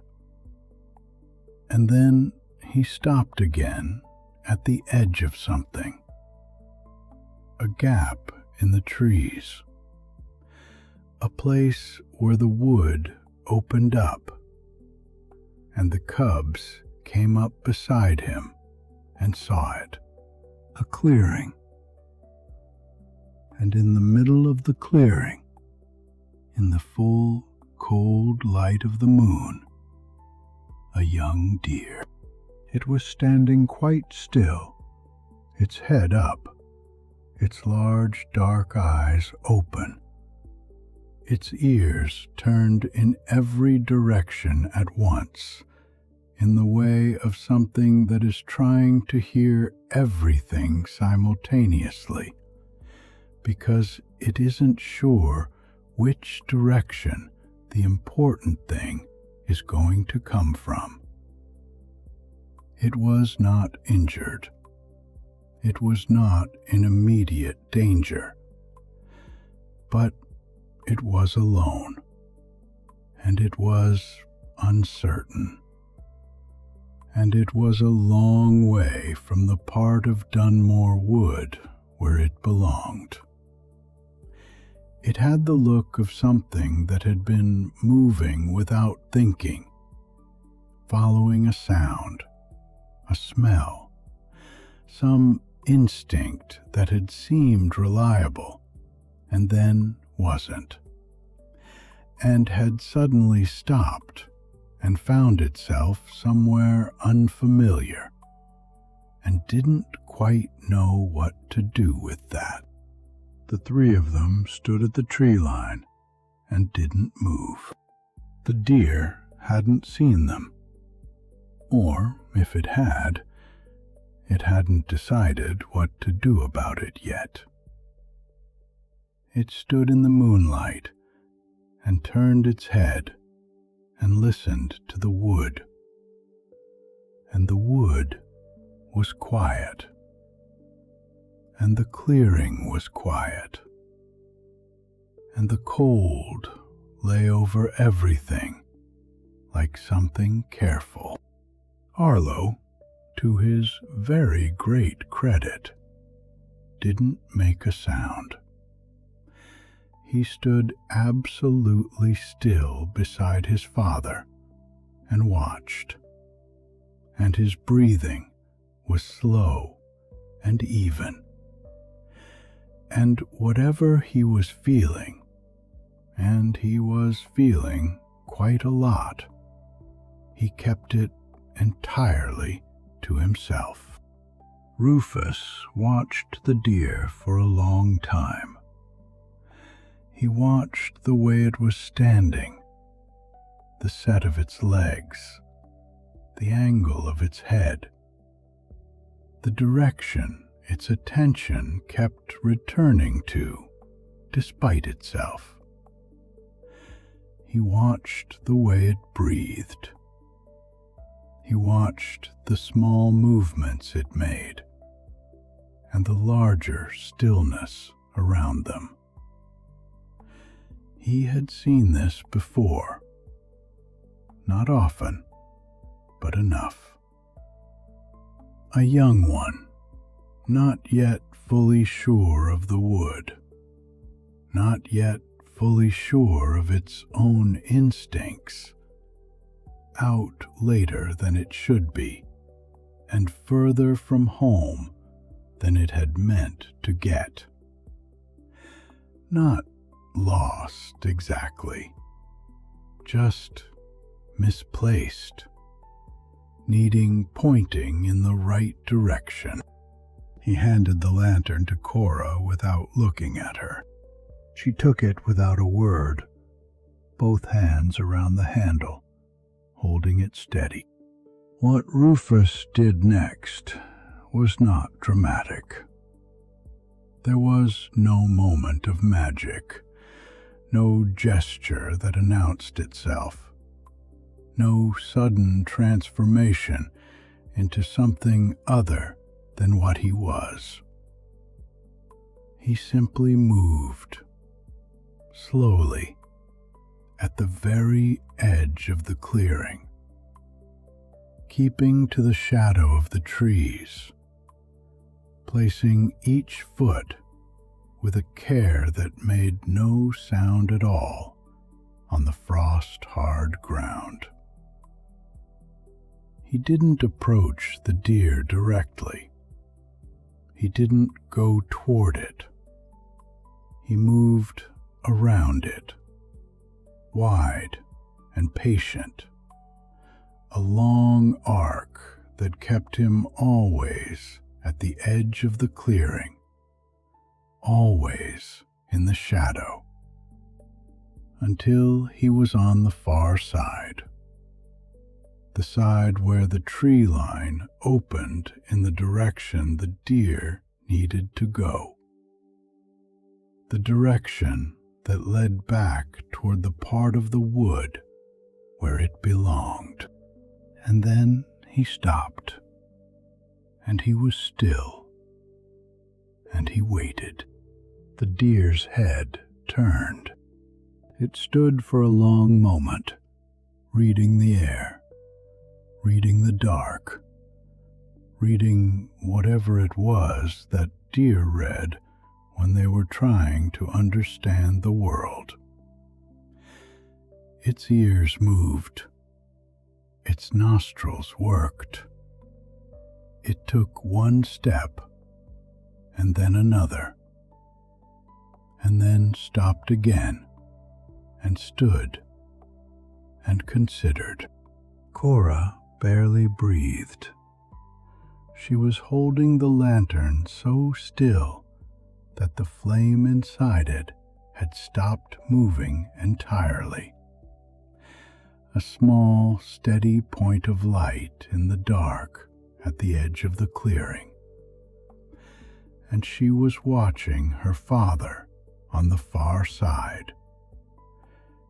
And then he stopped again at the edge of something. A gap in the trees. A place where the wood opened up, and the cubs came up beside him and saw it. A clearing. And in the middle of the clearing, in the full, cold light of the moon, a young deer. It was standing quite still, its head up, its large dark eyes open, its ears turned in every direction at once, in the way of something that is trying to hear everything simultaneously, because it isn't sure which direction the important thing is going to come from. It was not injured. It was not in immediate danger. But it was alone, and it was uncertain. And it was a long way from the part of Dunmore Wood where it belonged. It had the look of something that had been moving without thinking, following a sound, a smell, some instinct that had seemed reliable and then wasn't, and had suddenly stopped and found itself somewhere unfamiliar, and didn't quite know what to do with that. The 3 of them stood at the tree line and didn't move. The deer hadn't seen them. Or, if it had, it hadn't decided what to do about it yet. It stood in the moonlight and turned its head and listened to the wood. And the wood was quiet, and the clearing was quiet, and the cold lay over everything like something careful. Arlo, to his very great credit, didn't make a sound. He stood absolutely still beside his father and watched, and his breathing was slow and even. And whatever he was feeling, and he was feeling quite a lot, he kept it entirely to himself. Rufus watched the deer for a long time. He watched the way it was standing, the set of its legs, the angle of its head, the direction its attention kept returning to despite itself. He watched the way it breathed. He watched the small movements it made and the larger stillness around them. He had seen this before, not often, but enough. A young one, not yet fully sure of the wood, not yet fully sure of its own instincts, out later than it should be, and further from home than it had meant to get. Not lost exactly, just misplaced, needing pointing in the right direction. He handed the lantern to Cora without looking at her. She took it without a word, both hands around the handle, holding it steady. What Rufus did next was not dramatic. There was no moment of magic, no gesture that announced itself, no sudden transformation into something other than what he was. He simply moved, slowly, at the very edge of the clearing, keeping to the shadow of the trees, placing each foot with a care that made no sound at all on the frost-hard ground. He didn't approach the deer directly. He didn't go toward it. He moved around it, wide and patient, a long arc that kept him always at the edge of the clearing, always in the shadow, until he was on the far side, the side where the tree line opened in the direction the deer needed to go, the direction that led back toward the part of the wood where it belonged. And then he stopped, and he was still, and he waited. The deer's head turned. It stood for a long moment, reading the air, reading the dark, reading whatever it was that deer read when they were trying to understand the world. Its ears moved. Its nostrils worked. It took one step, and then another, and then stopped again, and stood, and considered. Cora barely breathed. She was holding the lantern so still that the flame inside it had stopped moving entirely. a small, steady point of light in the dark at the edge of the clearing, and she was watching her father on the far side,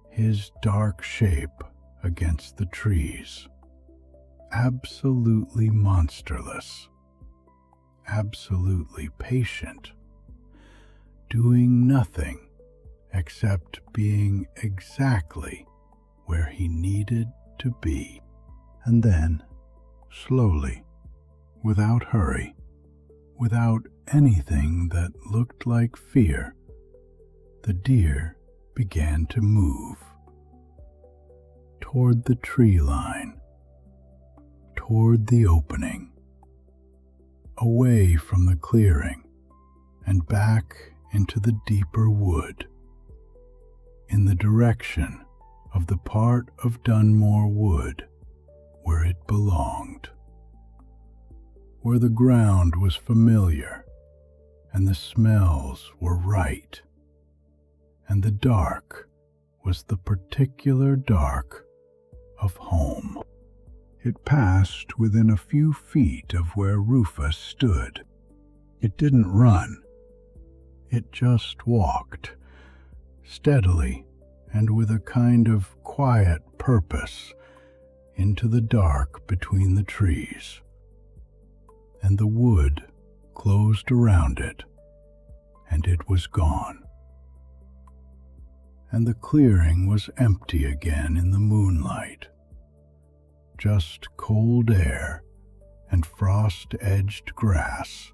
his dark shape against the trees, absolutely monsterless, absolutely patient, doing nothing except being exactly where he needed to be. And then, slowly, without hurry, without anything that looked like fear, the deer began to move toward the tree line, toward the opening, away from the clearing and back into the deeper wood, in the direction of the part of Dunmore Wood where it belonged, where the ground was familiar and the smells were right, and the dark was the particular dark of home. It passed within a few feet of where Rufus stood. It didn't run. It just walked, steadily and with a kind of quiet purpose, into the dark between the trees. And the wood closed around it, and it was gone. And the clearing was empty again in the moonlight. Just cold air and frost-edged grass,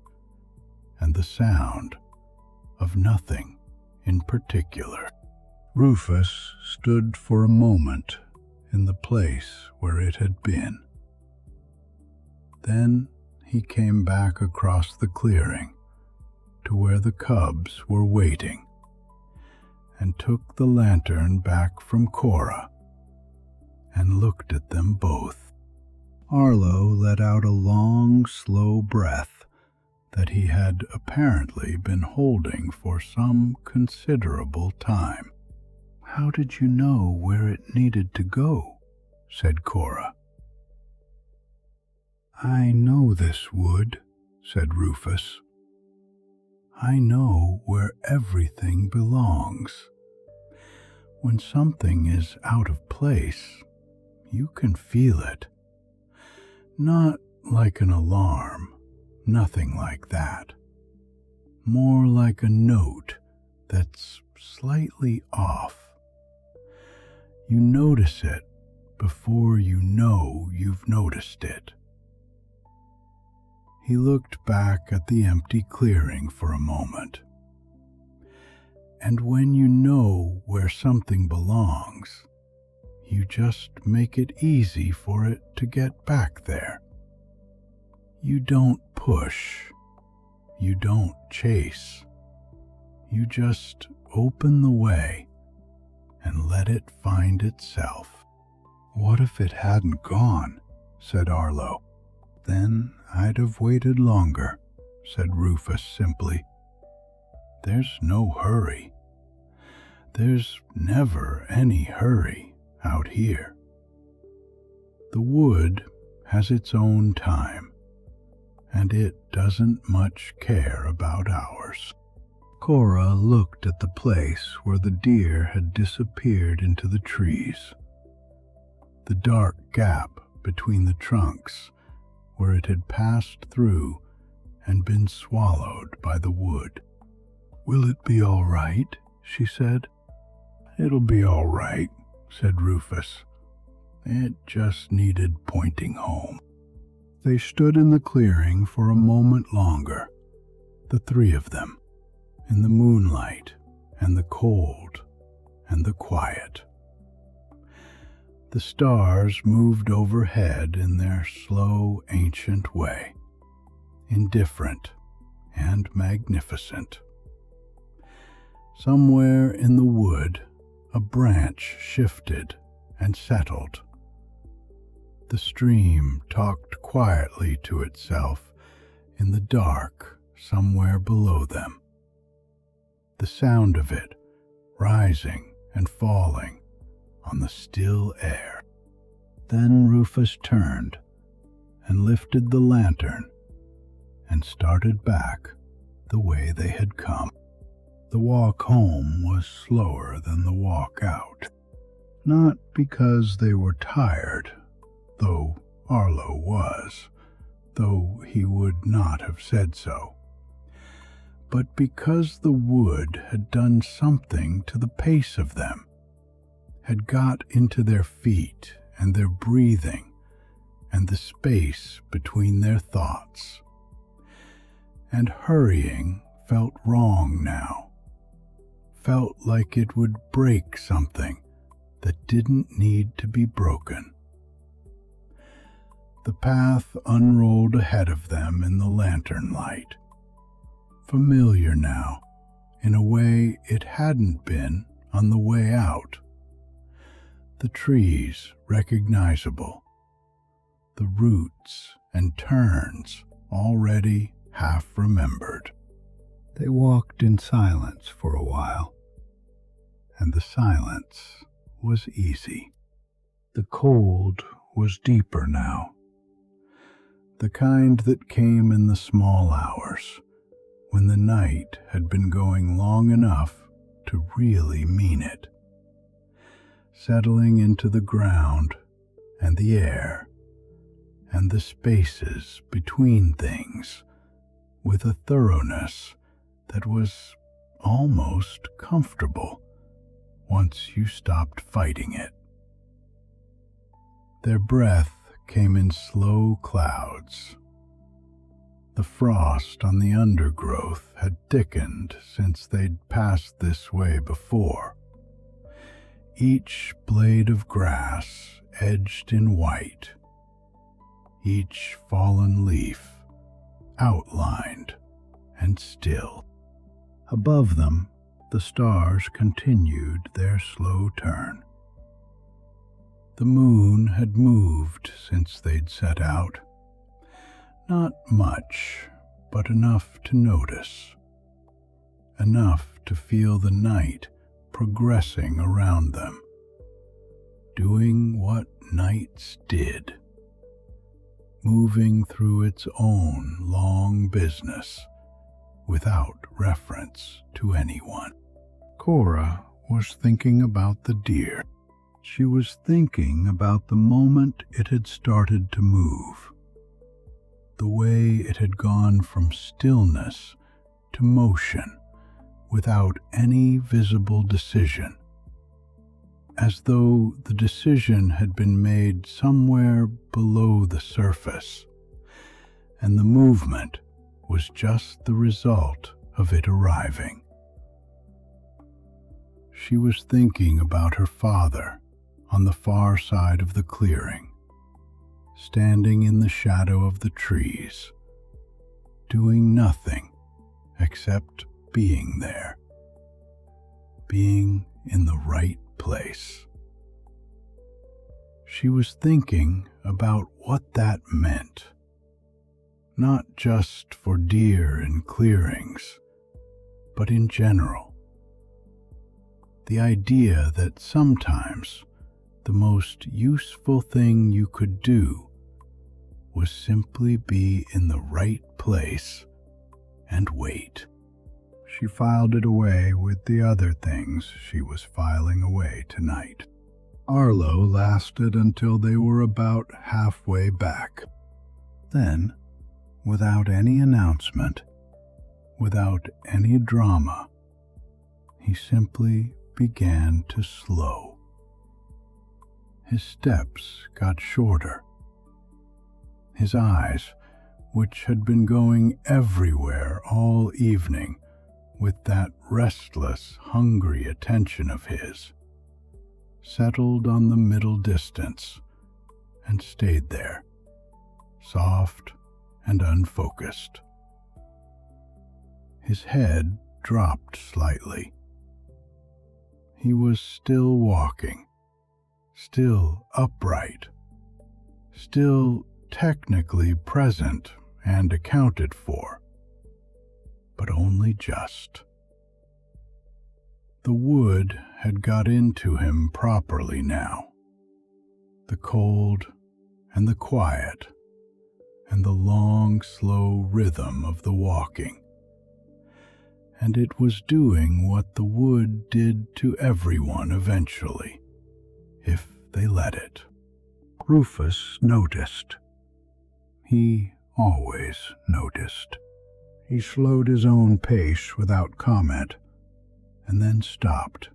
and the sound of nothing in particular. Rufus stood for a moment in the place where it had been. Then he came back across the clearing to where the cubs were waiting, and took the lantern back from Cora and looked at them both. Arlo let out a long, slow breath that he had apparently been holding for some considerable time. "How did you know where it needed to go?" said Cora. "I know this wood," said Rufus. "I know where everything belongs. When something is out of place, you can feel it. Not like an alarm, nothing like that. More like a note that's slightly off. You notice it before you know you've noticed it." He looked back at the empty clearing for a moment. "And when you know where something belongs, you just make it easy for it to get back there. You don't push. You don't chase. You just open the way and let it find itself." "What if it hadn't gone?" said Arlo. "Then I'd have waited longer," said Rufus simply. "There's no hurry. There's never any hurry out here. The wood has its own time, and it doesn't much care about ours." Cora looked at the place where the deer had disappeared into the trees, the dark gap between the trunks where it had passed through and been swallowed by the wood. "Will it be all right?" she said. "It'll be all right," said Rufus. "It just needed pointing home." They stood in the clearing for a moment longer, the three of them, in the moonlight and the cold and the quiet. The stars moved overhead in their slow, ancient way, indifferent and magnificent. Somewhere in the wood, a branch shifted and settled. The stream talked quietly to itself in the dark somewhere below them. The sound of it rising and falling on the still air. Then Rufus turned and lifted the lantern and started back the way they had come. The walk home was slower than the walk out, not because they were tired, though Arlo was, though he would not have said so, but because the wood had done something to the pace of them, had got into their feet and their breathing and the space between their thoughts. And hurrying felt wrong now, felt like it would break something that didn't need to be broken. The path unrolled ahead of them in the lantern light, familiar now in a way it hadn't been on the way out. The trees recognizable, the roots and turns already half remembered. They walked in silence for a while, and the silence was easy. The cold was deeper now, the kind that came in the small hours when the night had been going long enough to really mean it, settling into the ground and the air and the spaces between things with a thoroughness that was almost comfortable once you stopped fighting it. Their breath came in slow clouds. The frost on the undergrowth had thickened since they'd passed this way before. Each blade of grass edged in white, each fallen leaf outlined and still. Above them, the stars continued their slow turn. The moon had moved since they'd set out. Not much, but enough to notice. Enough to feel the night progressing around them, doing what nights did, moving through its own long business without reference to anyone. Cora was thinking about the deer. She was thinking about the moment it had started to move, the way it had gone from stillness to motion without any visible decision, as though the decision had been made somewhere below the surface, and the movement was just the result of it arriving. She was thinking about her father on the far side of the clearing, standing in the shadow of the trees, doing nothing except being there, being in the right place. She was thinking about what that meant, not just for deer in clearings, but in general. The idea that sometimes the most useful thing you could do was simply be in the right place and wait. She filed it away with the other things she was filing away tonight. Arlo lasted until they were about halfway back. Then, without any announcement, without any drama, he simply began to slow. His steps got shorter. His eyes, which had been going everywhere all evening with that restless, hungry attention of his, settled on the middle distance and stayed there, soft and unfocused. His head dropped slightly. He was still walking, still upright, still technically present and accounted for, but only just. The wood had got into him properly now. the cold and the quiet, and the long, slow rhythm of the walking. And it was doing what the wood did to everyone eventually, if they let it. Rufus noticed. He always noticed. He slowed his own pace without comment, and then stopped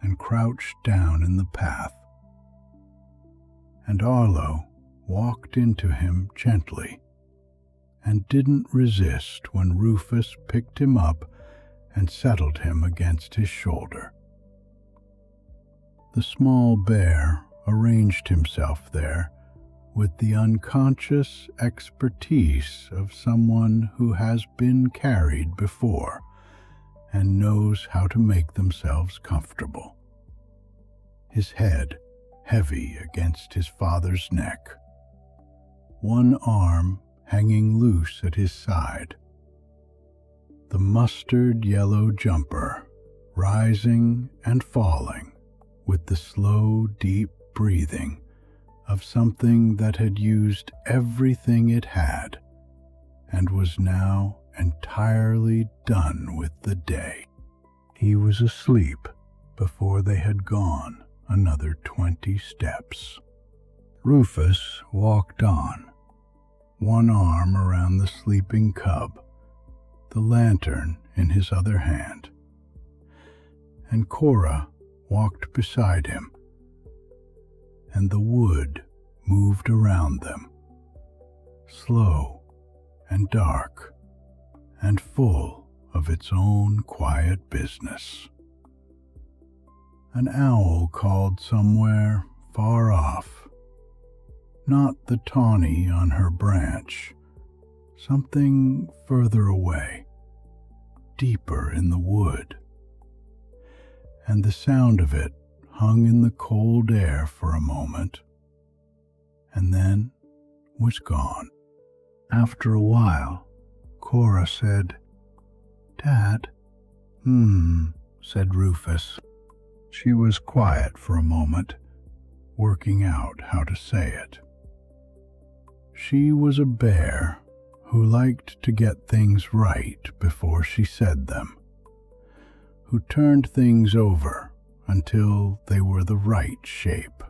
and crouched down in the path. And Arlo walked into him gently and didn't resist when Rufus picked him up and settled him against his shoulder. The small bear arranged himself there with the unconscious expertise of someone who has been carried before and knows how to make themselves comfortable. His head heavy against his father's neck, one arm hanging loose at his side, the mustard yellow jumper rising and falling with the slow, deep breathing of something that had used everything it had and was now entirely done with the day. He was asleep before they had gone another 20 steps. Rufus walked on, one arm around the sleeping cub, the lantern in his other hand, and Cora walked beside him, and the wood moved around them, slow and dark and full of its own quiet business. An owl called somewhere far off, not the tawny on her branch, something further away, deeper in the wood, and the sound of it hung in the cold air for a moment, and then was gone. After a while, Cora said, "Dad?" Said Rufus. She was quiet for a moment, working out how to say it. She was a bear who liked to get things right before she said them, who turned things over until they were the right shape.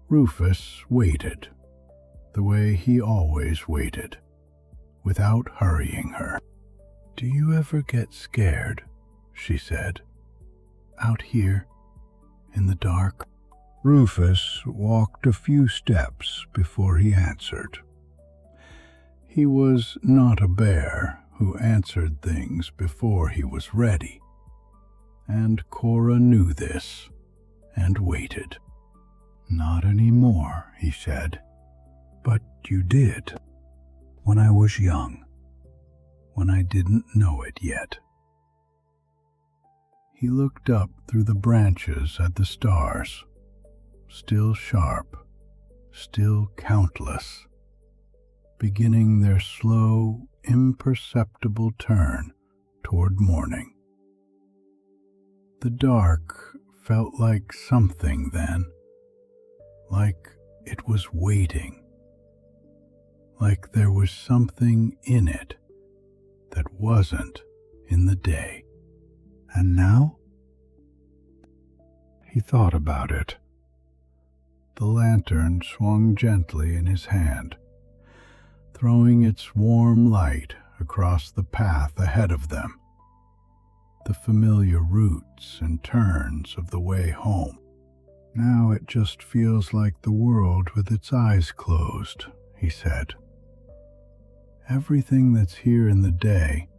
Rufus waited, the way he always waited, without hurrying her. "Do you ever get scared?" she said. "Out here, in the dark?" Rufus walked a few steps before he answered. He was not a bear who answered things before he was ready, and Cora knew this and waited. "Not anymore," he said. "But you did, when I was young, when I didn't know it yet." He looked up through the branches at the stars, still sharp, still countless, beginning their slow, imperceptible turn toward morning. The dark felt like something then, like it was waiting, like there was something in it that wasn't in the day. And now? He thought about it. The lantern swung gently in his hand, throwing its warm light across the path ahead of them, the familiar routes and turns of the way home. "Now it just feels like the world with its eyes closed," he said. "Everything that's here in the day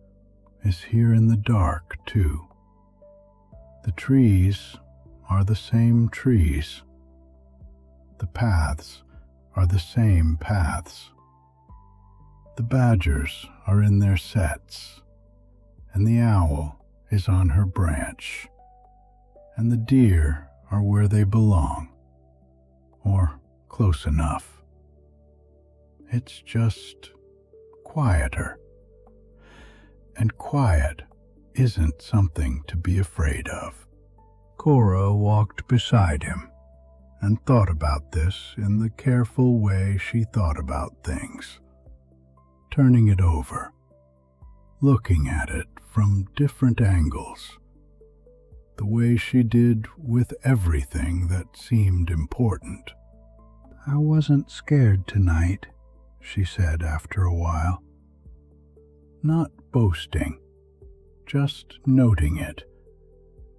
is here in the dark, too. The trees are the same trees. The paths are the same paths. The badgers are in their sets, and the owl is on her branch, and the deer are where they belong, or close enough. It's just quieter, and quiet isn't something to be afraid of." Cora walked beside him, and thought about this in the careful way she thought about things, turning it over, looking at it from different angles, the way she did with everything that seemed important. "I wasn't scared tonight," she said after a while. Not boasting, just noting it,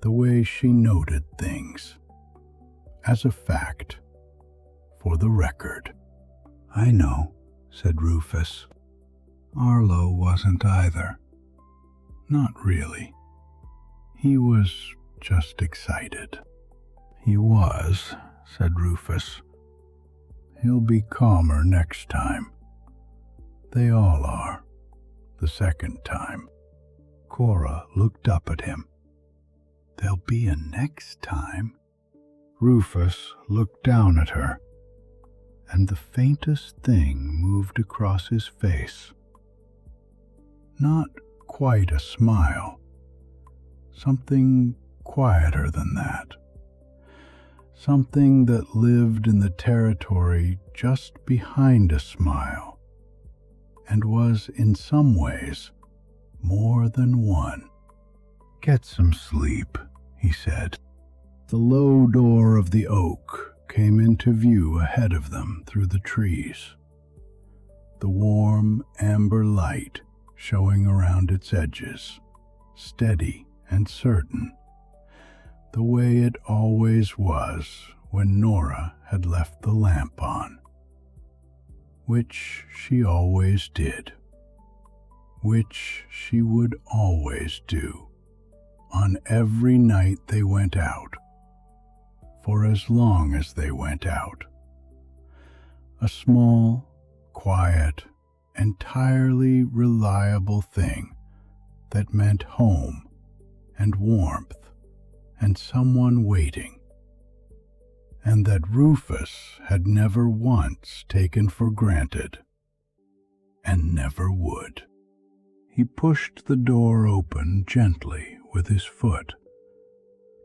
the way she noted things, as a fact, for the record. "I know," said Rufus. "Arlo wasn't either. Not really. He was just excited." "He was," said Rufus. "He'll be calmer next time. They all are, the second time." Cora looked up at him. "There'll be a next time?" Rufus looked down at her, and the faintest thing moved across his face. Not quite a smile, something quieter than that, something that lived in the territory just behind a smile, and was in some ways more than one. "Get some sleep," he said. The low door of the oak came into view ahead of them through the trees, the warm amber light showing around its edges, steady and certain, the way it always was when Nora had left the lamp on, which she always did, which she would always do on every night they went out, for as long as they went out. A small, quiet, entirely reliable thing that meant home and warmth and someone waiting, and that Rufus had never once taken for granted, and never would. He pushed the door open gently with his foot,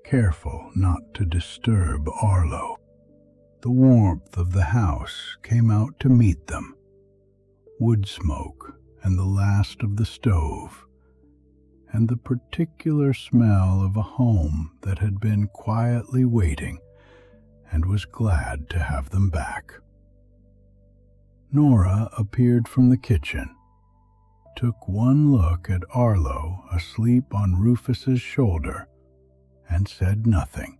careful not to disturb Arlo. The warmth of the house came out to meet them, wood smoke and the last of the stove, and the particular smell of a home that had been quietly waiting and was glad to have them back. Nora appeared from the kitchen, took one look at Arlo asleep on Rufus's shoulder, and said nothing,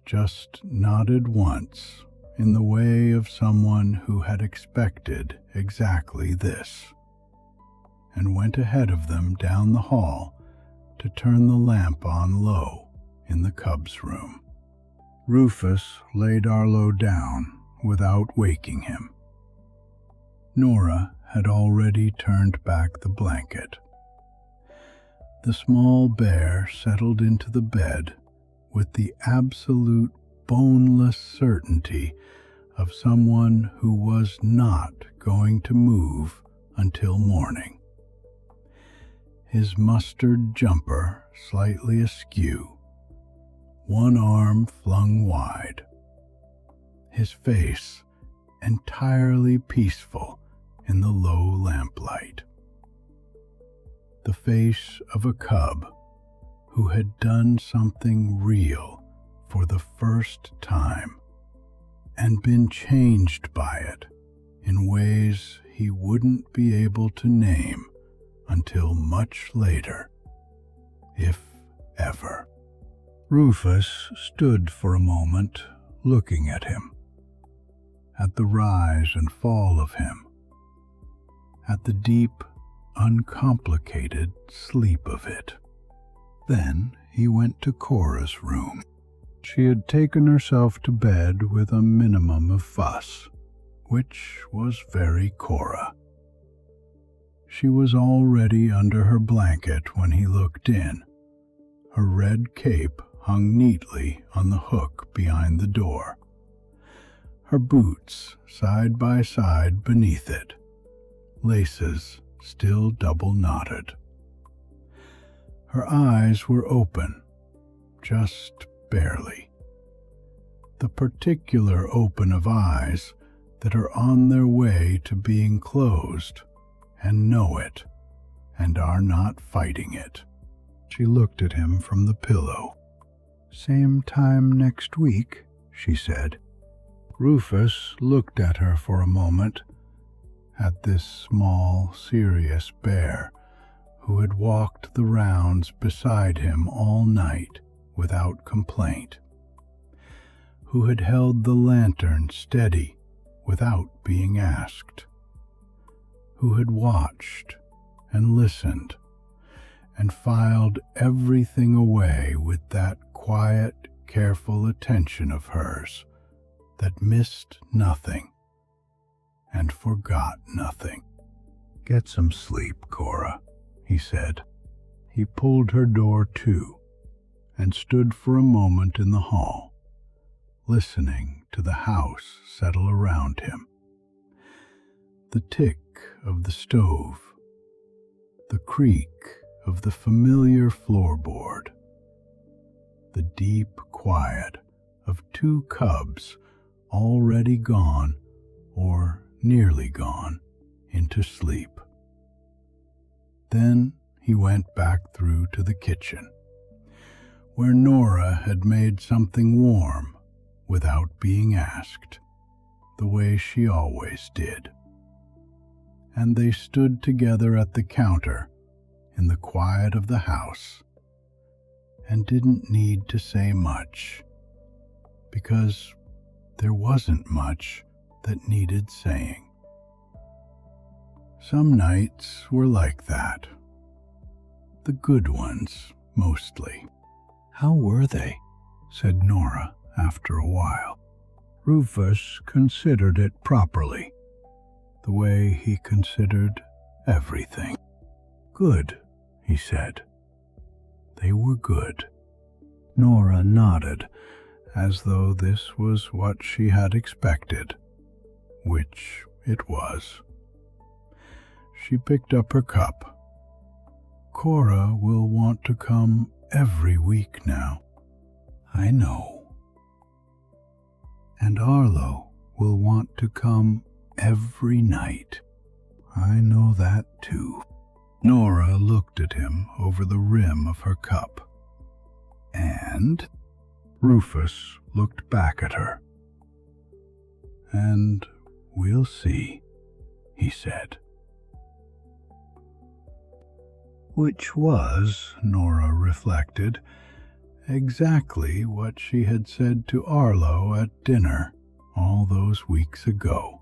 just nodded once in the way of someone who had expected exactly this, and went ahead of them down the hall to turn the lamp on low in the cub's room. Rufus laid Arlo down without waking him. Nora had already turned back the blanket. The small bear settled into the bed with the absolute boneless certainty of someone who was not going to move until morning. His mustard jumper slightly askew, one arm flung wide, his face entirely peaceful in the low lamplight. The face of a cub who had done something real for the first time and been changed by it in ways he wouldn't be able to name until much later, if ever. Rufus stood for a moment looking at him, at the rise and fall of him, at the deep, uncomplicated sleep of it. Then he went to Cora's room. She had taken herself to bed with a minimum of fuss, which was very Cora. She was already under her blanket when he looked in. Her red cape hung neatly on the hook behind the door, her boots side by side beneath it, laces still double knotted. Her eyes were open, just barely, the particular open of eyes that are on their way to being closed and know it and are not fighting it. She looked at him from the pillow. "Same time next week," she said. Rufus looked at her for a moment, at this small, serious bear who had walked the rounds beside him all night without complaint, who had held the lantern steady without being asked, who had watched and listened and filed everything away with that quiet, careful attention of hers that missed nothing and forgot nothing. "Get some sleep, Cora," he said. He pulled her door to and stood for a moment in the hall, listening to the house settle around him. The tick of the stove, the creak of the familiar floorboard, the deep quiet of two cubs already gone or nearly gone into sleep. Then he went back through to the kitchen, where Nora had made something warm without being asked, the way she always did. And they stood together at the counter in the quiet of the house and didn't need to say much, because there wasn't much that needed saying. Some nights were like that. The good ones, mostly. "How were they?" said Nora after a while. Rufus considered it properly, the way he considered everything. "Good," he said. "They were good." Nora nodded, as though this was what she had expected, which it was. She picked up her cup. "Cora will want to come every week now." "I know." "And Arlo will want to come every night." "I know that too." Nora looked at him over the rim of her cup. "And?" Rufus looked back at her. "And we'll see," he said. Which was, Nora reflected, exactly what she had said to Arlo at dinner all those weeks ago.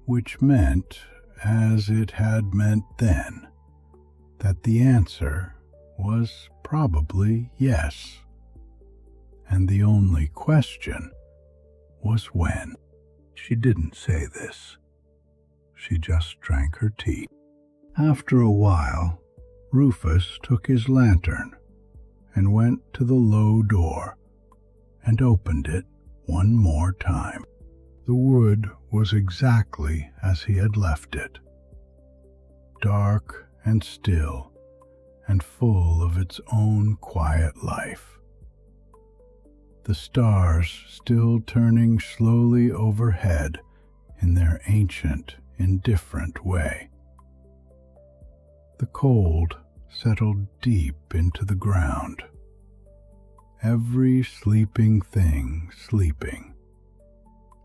Which meant, as it had meant then, that the answer was probably yes, and the only question was when. She didn't say this. She just drank her tea. After a while, Rufus took his lantern and went to the low door and opened it one more time. The wood was exactly as he had left it, dark and still and full of its own quiet life. The stars still turning slowly overhead in their ancient, indifferent way. The cold settled deep into the ground. Every sleeping thing sleeping.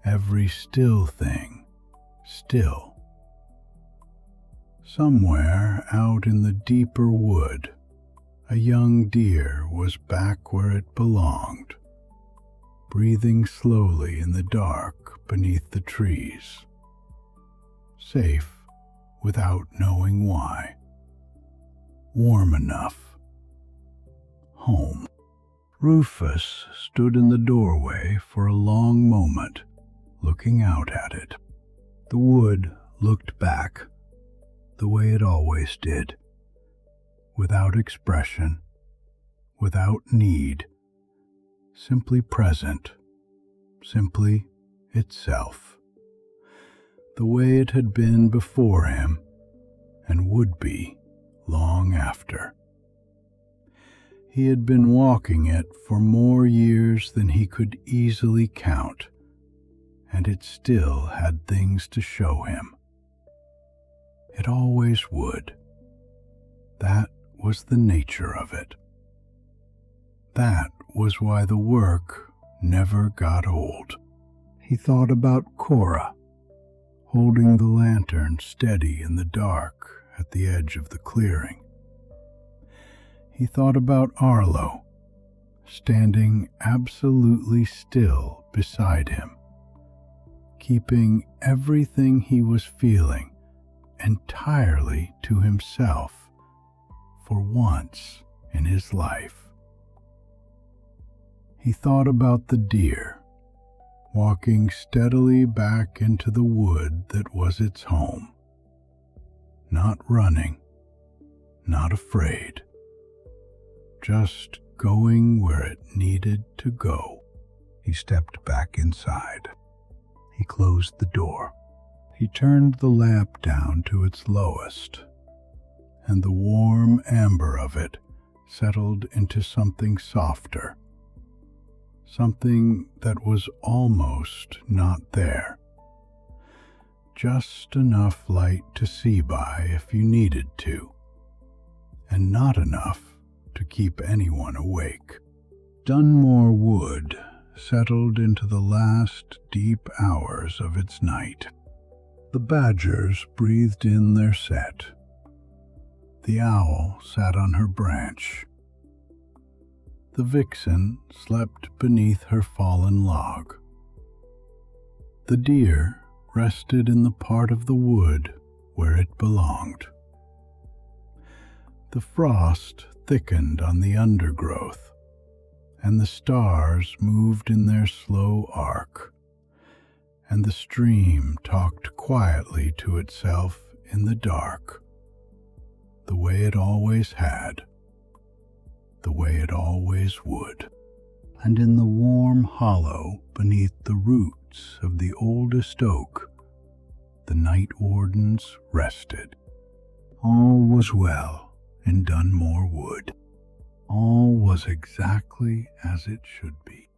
Every still thing still. Somewhere out in the deeper wood, a young deer was back where it belonged, breathing slowly in the dark beneath the trees, safe without knowing why. Warm enough. Home. Rufus stood in the doorway for a long moment, looking out at it. The wood looked back, the way it always did, without expression, without need, simply present, simply itself, the way it had been before him and would be long after. He had been walking it for more years than he could easily count, and it still had things to show him. It always would. That was the nature of it. That was why the work never got old. He thought about Cora, holding the lantern steady in the dark at the edge of the clearing. He thought about Arlo, standing absolutely still beside him, keeping everything he was feeling entirely to himself for once in his life. He thought about the deer, walking steadily back into the wood that was its home, not running, not afraid, just going where it needed to go. He stepped back inside. He closed the door. He turned the lamp down to its lowest, and the warm amber of it settled into something softer, something that was almost not there. Just enough light to see by if you needed to, and not enough to keep anyone awake. Dunmore Wood settled into the last deep hours of its night. The badgers breathed in their set. The owl sat on her branch. The vixen slept beneath her fallen log. The deer rested in the part of the wood where it belonged. The frost thickened on the undergrowth, and the stars moved in their slow arc, and the stream talked quietly to itself in the dark, the way it always had, the way it always would. And in the warm hollow beneath the roots of the oldest oak, the Night Wardens rested. All was well in Dunmore Wood. All was exactly as it should be.